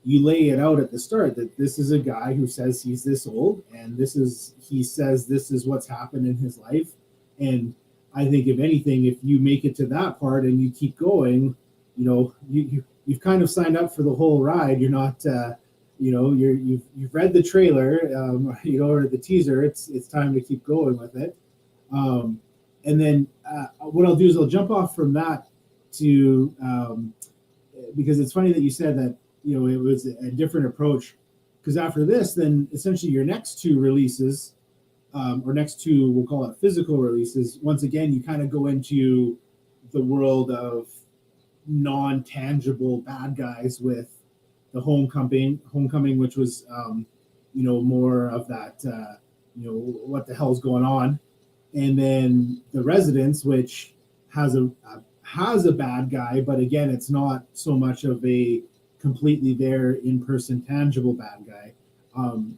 you lay it out at the start that this is a guy who says he's this old, and he says this is what's happened in his life. And I think, if anything, if you make it to that part and you keep going, you've kind of signed up for the whole ride. You're not, you've read the trailer, or the teaser. It's time to keep going with it. And then what I'll do is I'll jump off from that to because it's funny that you said that it was a different approach, because after this, then essentially your next two releases, or next two, we'll call it physical releases, once again you kind of go into the world of non-tangible bad guys with the homecoming, which was more of that what the hell's going on, and then the Residence, which has a bad guy, but again it's not so much of a completely there in person tangible bad guy.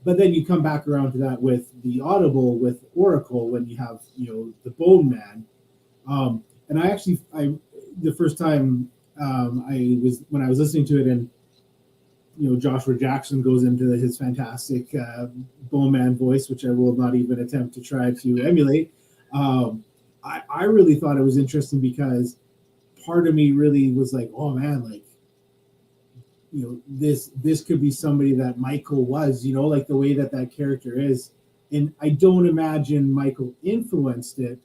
But then you come back around to that with the Audible with Oracle when you have the Bone Man. And I the first time when I was listening to it, and Joshua Jackson goes into his fantastic Bone Man voice, which I will not even attempt to try to emulate. I really thought it was interesting because part of me really was like, oh man, like this could be somebody that Michael was, like the way that character is. And I don't imagine Michael influenced it,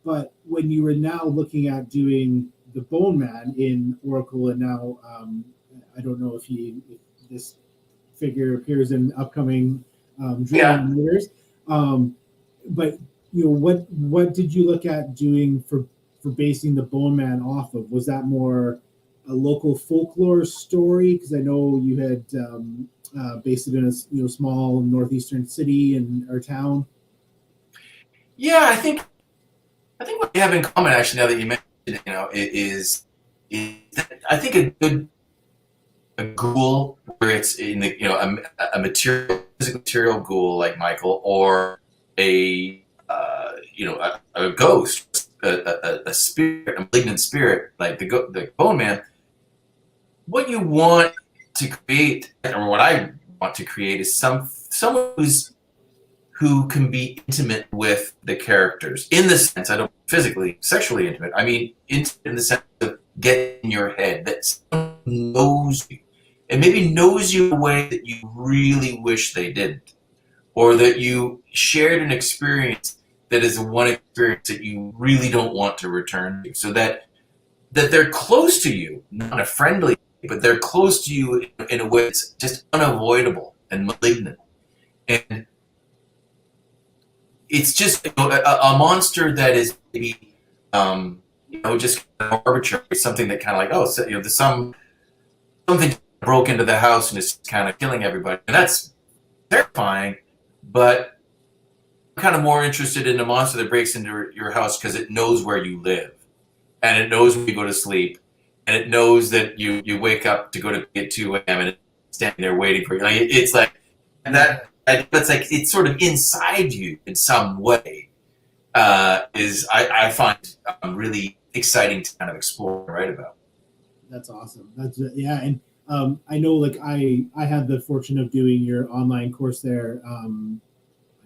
but when you were now looking at doing the Bone Man in Oracle, and now I don't know if this figure appears in upcoming Dream years, but what did you look at doing for basing the Bone Man off of? Was that more a local folklore story? Because I know you had based it in a small northeastern city or town. Yeah, I think what we have in common, actually, now that you mentioned it, is I think a ghoul, where it's in the a physical material ghoul like Michael, or a ghost, a spirit, a malignant spirit like the Bone Man. What you want to create, or what I want to create, is someone who can be intimate with the characters, in the sense, I don't physically, sexually intimate. I mean, in the sense of get in your head, that someone knows you, and maybe knows you in a way that you really wish they didn't, or that you shared an experience that is one experience that you really don't want to return to, so that they're close to you, not in a friendly, but they're close to you in a way that's just unavoidable and malignant. And it's just a monster that is maybe just kind of arbitrary, something that kind of like, so, there's something broke into the house and is kind of killing everybody, and that's terrifying. But I'm kind of more interested in a monster that breaks into your house because it knows where you live, and it knows when you go to sleep, and it knows that you wake up to go to bed at 2 a.m. and it's standing there waiting for you. Like it's like, and that's like, it's sort of inside you in some way. I find really exciting to kind of explore and write about. That's awesome. That's yeah, and I know, like I had the fortune of doing your online course there.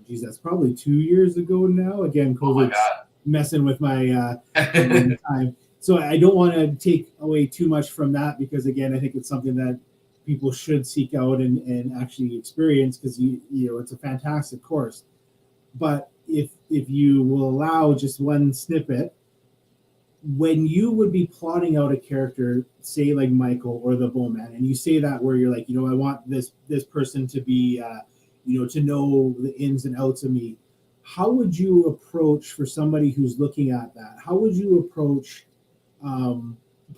Geez, that's probably 2 years ago now. Again, COVID's messing with my time. So I don't want to take away too much from that, because again, I think it's something that people should seek out and actually experience, because it's a fantastic course. But if you will allow just one snippet, when you would be plotting out a character, say like Michael or the Bone Man, and you say that where you're like, I want this person to be to know the ins and outs of me, how would you approach, for somebody who's looking at that, how would you approach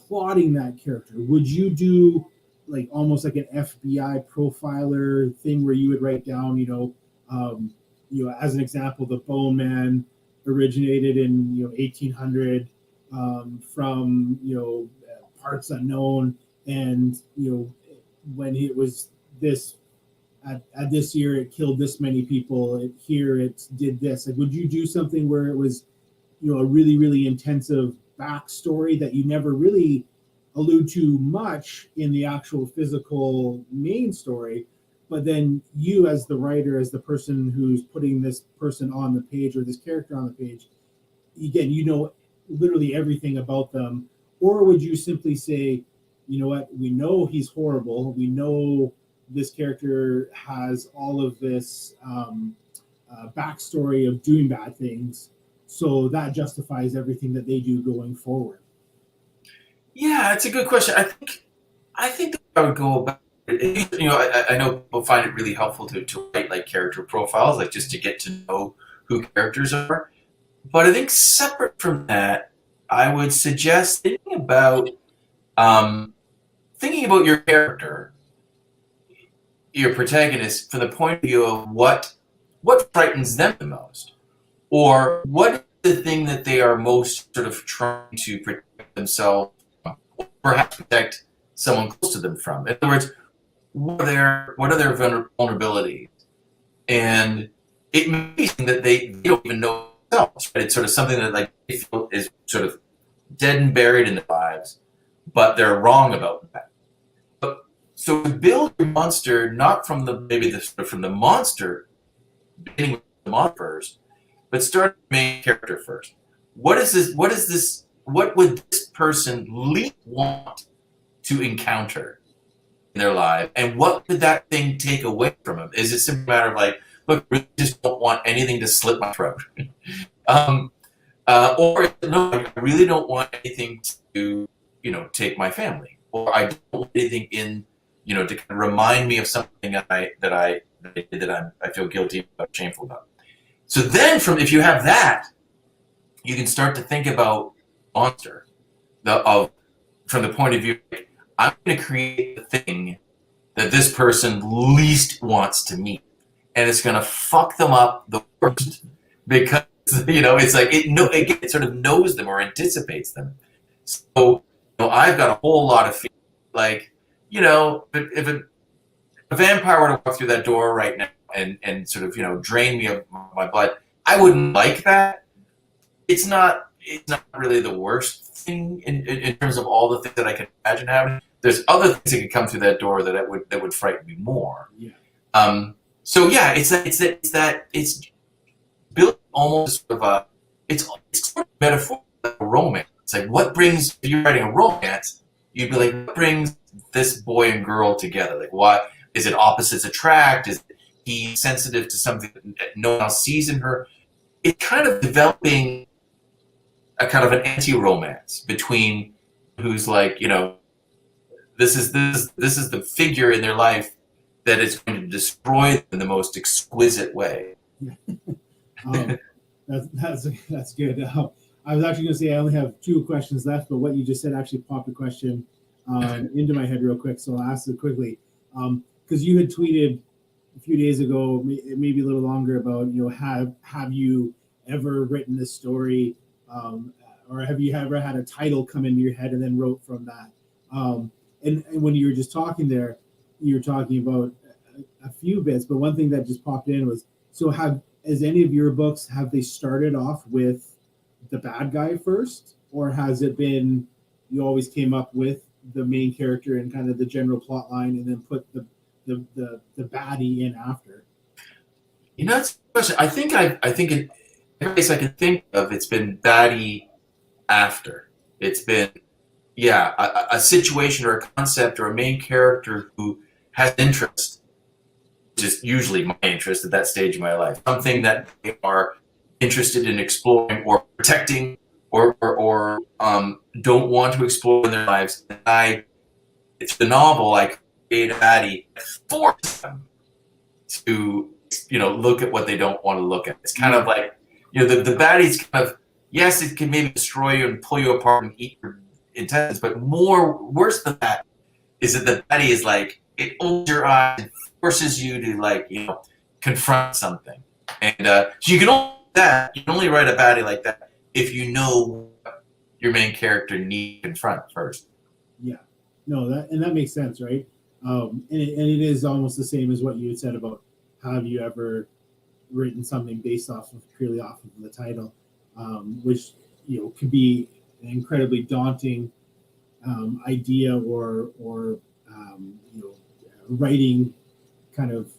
plotting that character? Would you do like almost like an FBI profiler thing where you would write down, as an example, the Bone Man originated in 1800 from parts unknown, and when it was this at this year it killed this many people, here it did this? Like, would you do something where it was a really, really intensive backstory that you never really allude to much in the actual physical main story, but then you as the writer, as the person who's putting this person on the page or this character on the page, again, literally everything about them? Or would you simply say, what, we know he's horrible, we know this character has all of this backstory of doing bad things, so that justifies everything that they do going forward? Yeah, it's a good question. I think that I would go about it. I know people find it really helpful to write like character profiles, like just to get to know who characters are. But I think separate from that, I would suggest um, thinking about your character, your protagonist, from the point of view of what frightens them the most, or what is the thing that they are most sort of trying to protect themselves from, or perhaps protect someone close to them from. In other words, what are their vulnerabilities? And it may be something that they don't even know themselves. Right? It's sort of something that like they feel is sort of dead and buried in their lives, but they're wrong about that. But, so to build your monster not from from the monster, beginning with the monster first, but start with the main character first. What is this? What is this? What would this person least want to encounter in their life, and what would that thing take away from them? Is it simply a matter of like, look, I really just don't want anything to slit my throat, um, or no, I really don't want anything to, take my family, or I don't want anything in, to kind of remind me of something that I did that I feel guilty about, shameful about. So then, if you have that, you can start to think about monster from the point of view, I'm going to create the thing that this person least wants to meet, and it's going to fuck them up the worst because it's like it sort of knows them or anticipates them. So I've got a whole lot of fear, like if a vampire were to walk through that door right now and sort of drain me of my blood, I wouldn't like that. It's not really the worst thing in terms of all the things that I can imagine happening. There's other things that could come through that door that would frighten me more. Yeah. So yeah, it's built almost sort of it's sort of metaphor like a romance. It's like if you're writing a romance, you'd be like, what brings this boy and girl together? Like, what is it? Opposites attract? Is he sensitive to something that no one else sees in her? It's kind of developing a kind of an anti-romance between who's like, this is the figure in their life that is going to destroy them in the most exquisite way. That's good. I was actually going to say I only have 2 questions left, but what you just said actually popped a question into my head real quick, so I'll ask it quickly. Because you had tweeted a few days ago, maybe a little longer, about have you ever written a story, or have you ever had a title come into your head and then wrote from that? And when you were just talking there, you were talking about a few bits, but one thing that just popped in was, so as any of your books, have they started off with the bad guy first, or has it been you always came up with the main character and kind of the general plot line and then put the baddie in after? That's a question. I think in every case I can think of, it's been baddie after. It's been a situation or a concept or a main character who has interest, which is usually my interest at that stage of my life. Something that they are interested in exploring or protecting, or don't want to explore in their lives. It's the novel I create a baddie that forces them to look at what they don't want to look at. It's kind of like the baddie's kind of, yes, it can maybe destroy you and pull you apart and eat your intestines, but worse than that is that the baddie is like, it opens your eyes and forces you to confront something. And so you can only write a baddie like that if you know what your main character needs to confront first. Yeah, no, that makes sense, right? And it is almost the same as what you had said about, have you ever written something based purely off of the title, which could be an incredibly daunting idea, or writing kind of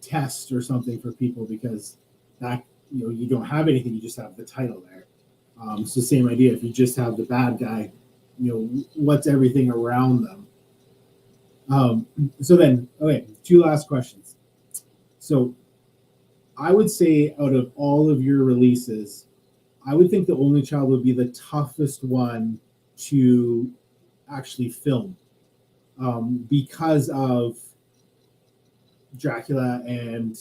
test or something for people, because that you don't have anything, you just have the title there. So same idea, if you just have the bad guy, what's everything around them. So then, okay, 2 last questions. So I would say, out of all of your releases, I would think The Only Child would be the toughest one to actually film, because of Dracula and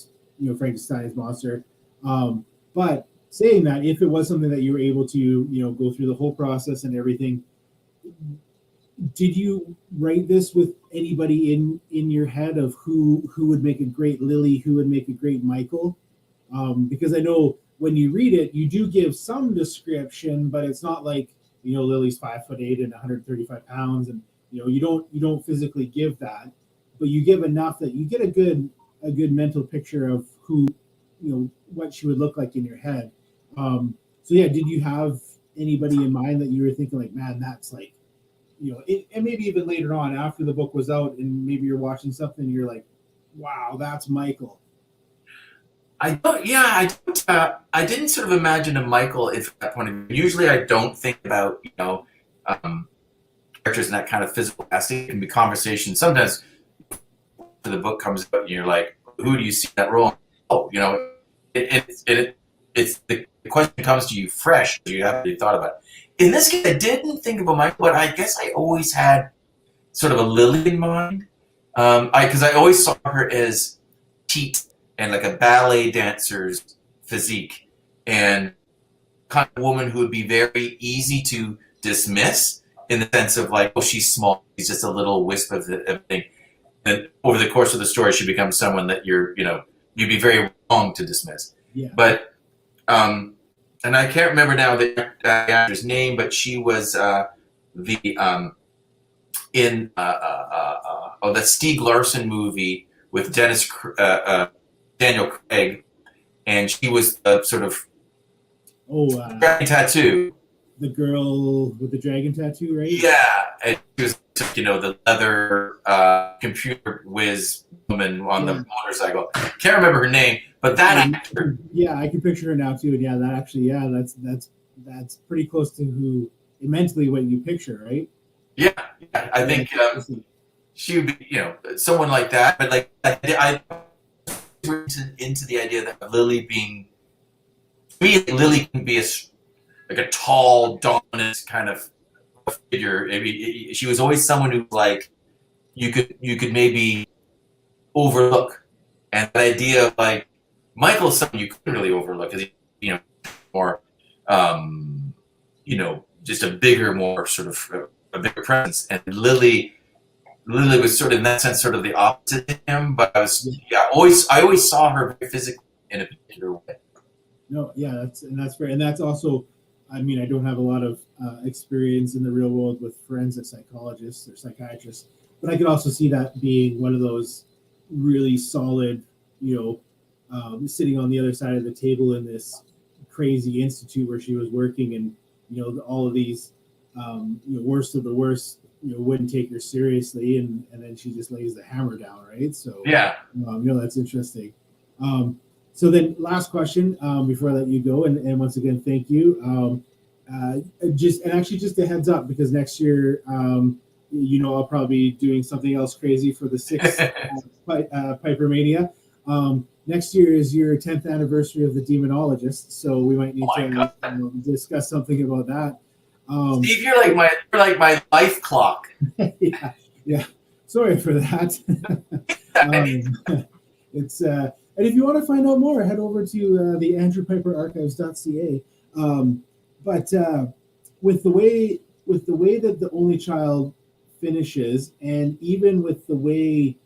Frankenstein's monster. But saying that, if it was something that you were able to go through the whole process and everything, did you write this with anybody in your head of who would make a great Lily, who would make a great Michael? Because I know when you read it, you do give some description, but it's not like Lily's 5'8" and 135 pounds, and you don't physically give that, but you give enough that you get a good mental picture of who what she would look like in your head. So yeah, did you have anybody in mind that you were thinking like, man, that's like, and maybe even later on after the book was out and maybe you're watching something and you're like, wow, that's Michael? I don't. Yeah, I don't. I didn't sort of imagine a Michael at that point of view. Usually, I don't think about characters in that kind of physical casting. It can be conversation. Sometimes the book comes out and you're like, who do you see in that role? Oh, it's the question comes to you fresh. You haven't really thought about it. In this case, I didn't think about Michael, but I guess I always had sort of a Lily in mind. Because I always saw her as petite and like a ballet dancer's physique, and kind of woman who would be very easy to dismiss in the sense of like, oh, she's small, she's just a little wisp of everything. And over the course of the story, she becomes someone that you'd be very wrong to dismiss. Yeah. But, and I can't remember now the actor's name, but she was in that Stieg Larsson movie with Daniel Craig, and she was sort of dragon tattoo. The girl with the dragon tattoo, right? Yeah, and she was the leather computer whiz woman on the motorcycle. Can't remember her name, but that actor. Yeah, I can picture her now too. And yeah, that actually, that's pretty close to who mentally what you picture, right? Yeah, I think she would be, someone like that. But like I into the idea that Lily being, to me, Lily can be a tall, dominant kind of figure. She was always someone who like you could maybe overlook, and the idea of like Michael's someone you couldn't really overlook because more just a bigger, more sort of a bigger presence, and Lily was sort of in that sense sort of the opposite of him, but I always saw her very physically in a particular way. No, yeah, that's fair, and that's also, I mean, I don't have a lot of experience in the real world with forensic psychologists or psychiatrists, but I could also see that being one of those really solid, sitting on the other side of the table in this crazy institute where she was working, and all of these worst of the worst wouldn't take her seriously, and then she just lays the hammer down, right? So yeah, that's interesting. So then last question before I let you go, and once again thank you. Just a heads up, because next year I'll probably be doing something else crazy for the 6th Pyper Mania. Next year is your 10th anniversary of the Demonologist, so we might need to discuss something about that. Steve, you're like my life clock. yeah. Sorry for that. It's and if you want to find out more, head over to the AndrewPyperArchives.ca. But with the way that The Only Child finishes, and even with the way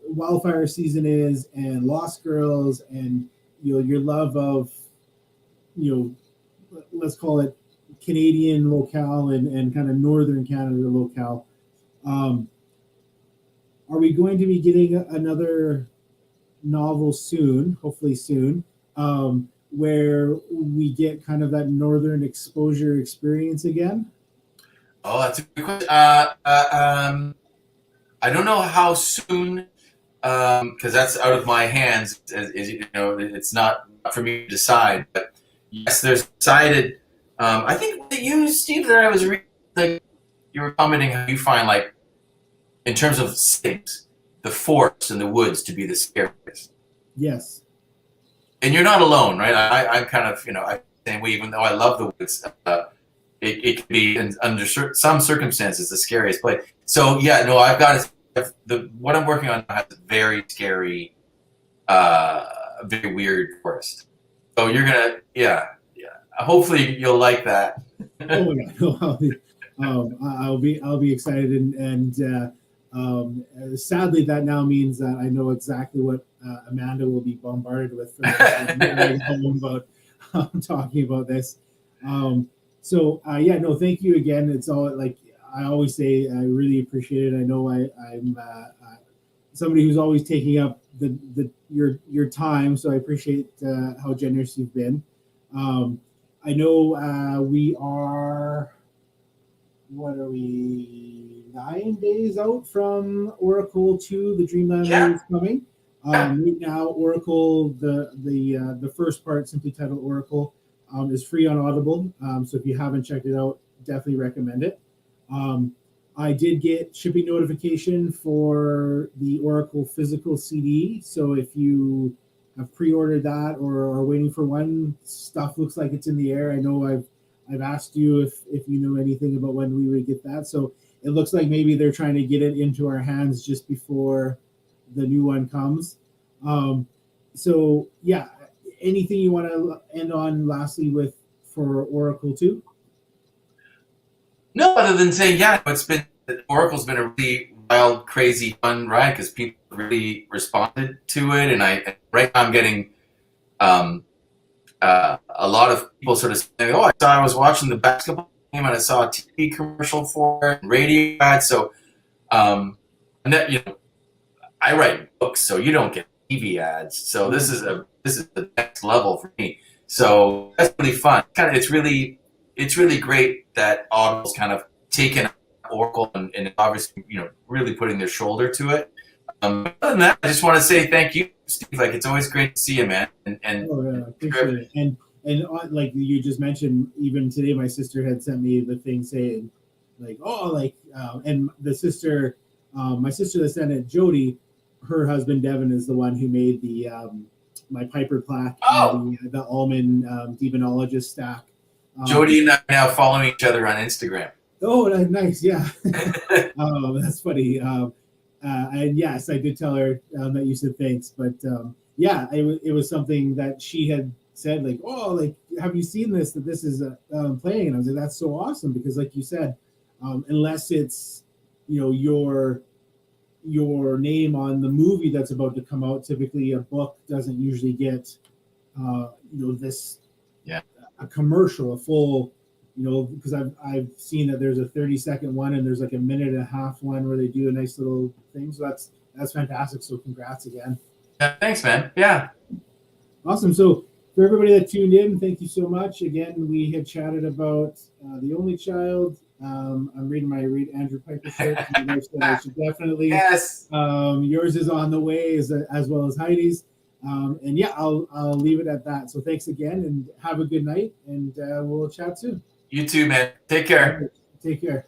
Wildfire Season is, and Lost Girls, and your love of let's call it Canadian locale and kind of Northern Canada locale. Are we going to be getting another novel soon, hopefully soon, where we get kind of that Northern exposure experience again? Oh, that's a good question. I don't know how soon, because that's out of my hands. It's not for me to decide. But yes, there's decided. I think that you, Steve, that I was reading, like you were commenting how you find, like, in terms of things, the forest and the woods to be the scariest. Yes. and you're not alone, right? I'm kind of, I same way. Even though I love the woods, it can be under some circumstances the scariest place. So yeah, no, I've got what I'm working on has a very scary, very weird forest. So you're gonna, yeah. Hopefully you'll like that. Oh yeah, no, I'll be excited, sadly that now means that I know exactly what Amanda will be bombarded with for home about talking about this. Yeah, no, thank you again. It's all like I always say, I really appreciate it. I know I'm somebody who's always taking up your time, so I appreciate how generous you've been. I know we are, what are we, 9 days out from Oracle 2, the Dreamland Yeah. is coming. Right now, Oracle, the first part, simply titled Oracle, is free on Audible. So if you haven't checked it out, definitely recommend it. I did get shipping notification for the Oracle physical CD. So if you have pre-ordered that or are waiting for one, stuff looks like it's in the air. I know I've asked you if you know anything about when we would get that. So it looks like maybe they're trying to get it into our hands just before the new one comes. So yeah, anything you want to end on lastly with for Oracle 2? No, other than saying, yeah, Oracle's been a really wild, crazy, fun ride because people really responded to it, and right now I'm getting a lot of people sort of saying, "Oh, I was watching the basketball game and I saw a TV commercial for it, and radio ad." So, and that, I write books, so you don't get TV ads. So this is the next level for me. So that's really fun. It's really great that Audible's kind of taken Oracle and obviously really putting their shoulder to it. Other than that, I just want to say thank you, Steve. Like, it's always great to see you, man. Oh yeah, appreciate it. And like you just mentioned, even today my sister had sent me the thing saying, like, and the sister, my sister that sent it, Jody, her husband Devin is the one who made the my Pyper plaque and the almond demonologist stack. Jody and I are now following each other on Instagram. Oh, nice, yeah. That's funny. And yes, I did tell her that you said thanks, but yeah, it was something that she had said, like, oh, like, have you seen this? That this is playing, and I was like, that's so awesome, because like you said, unless it's your name on the movie that's about to come out, typically a book doesn't usually get this a commercial, a full. Because I've seen that there's a 30-second one and there's like a minute and a half one where they do a nice little thing. So that's fantastic. So congrats again. Yeah, thanks, man. Yeah. Awesome. So for everybody that tuned in, thank you so much. Again, we had chatted about The Only Child. I'm reading my Andrew Pyper shirt. I should definitely. Yes. Yours is on the way as well as Heidi's. And yeah, I'll leave it at that. So thanks again, and have a good night, and we'll chat soon. You too, man. Take care. Take care.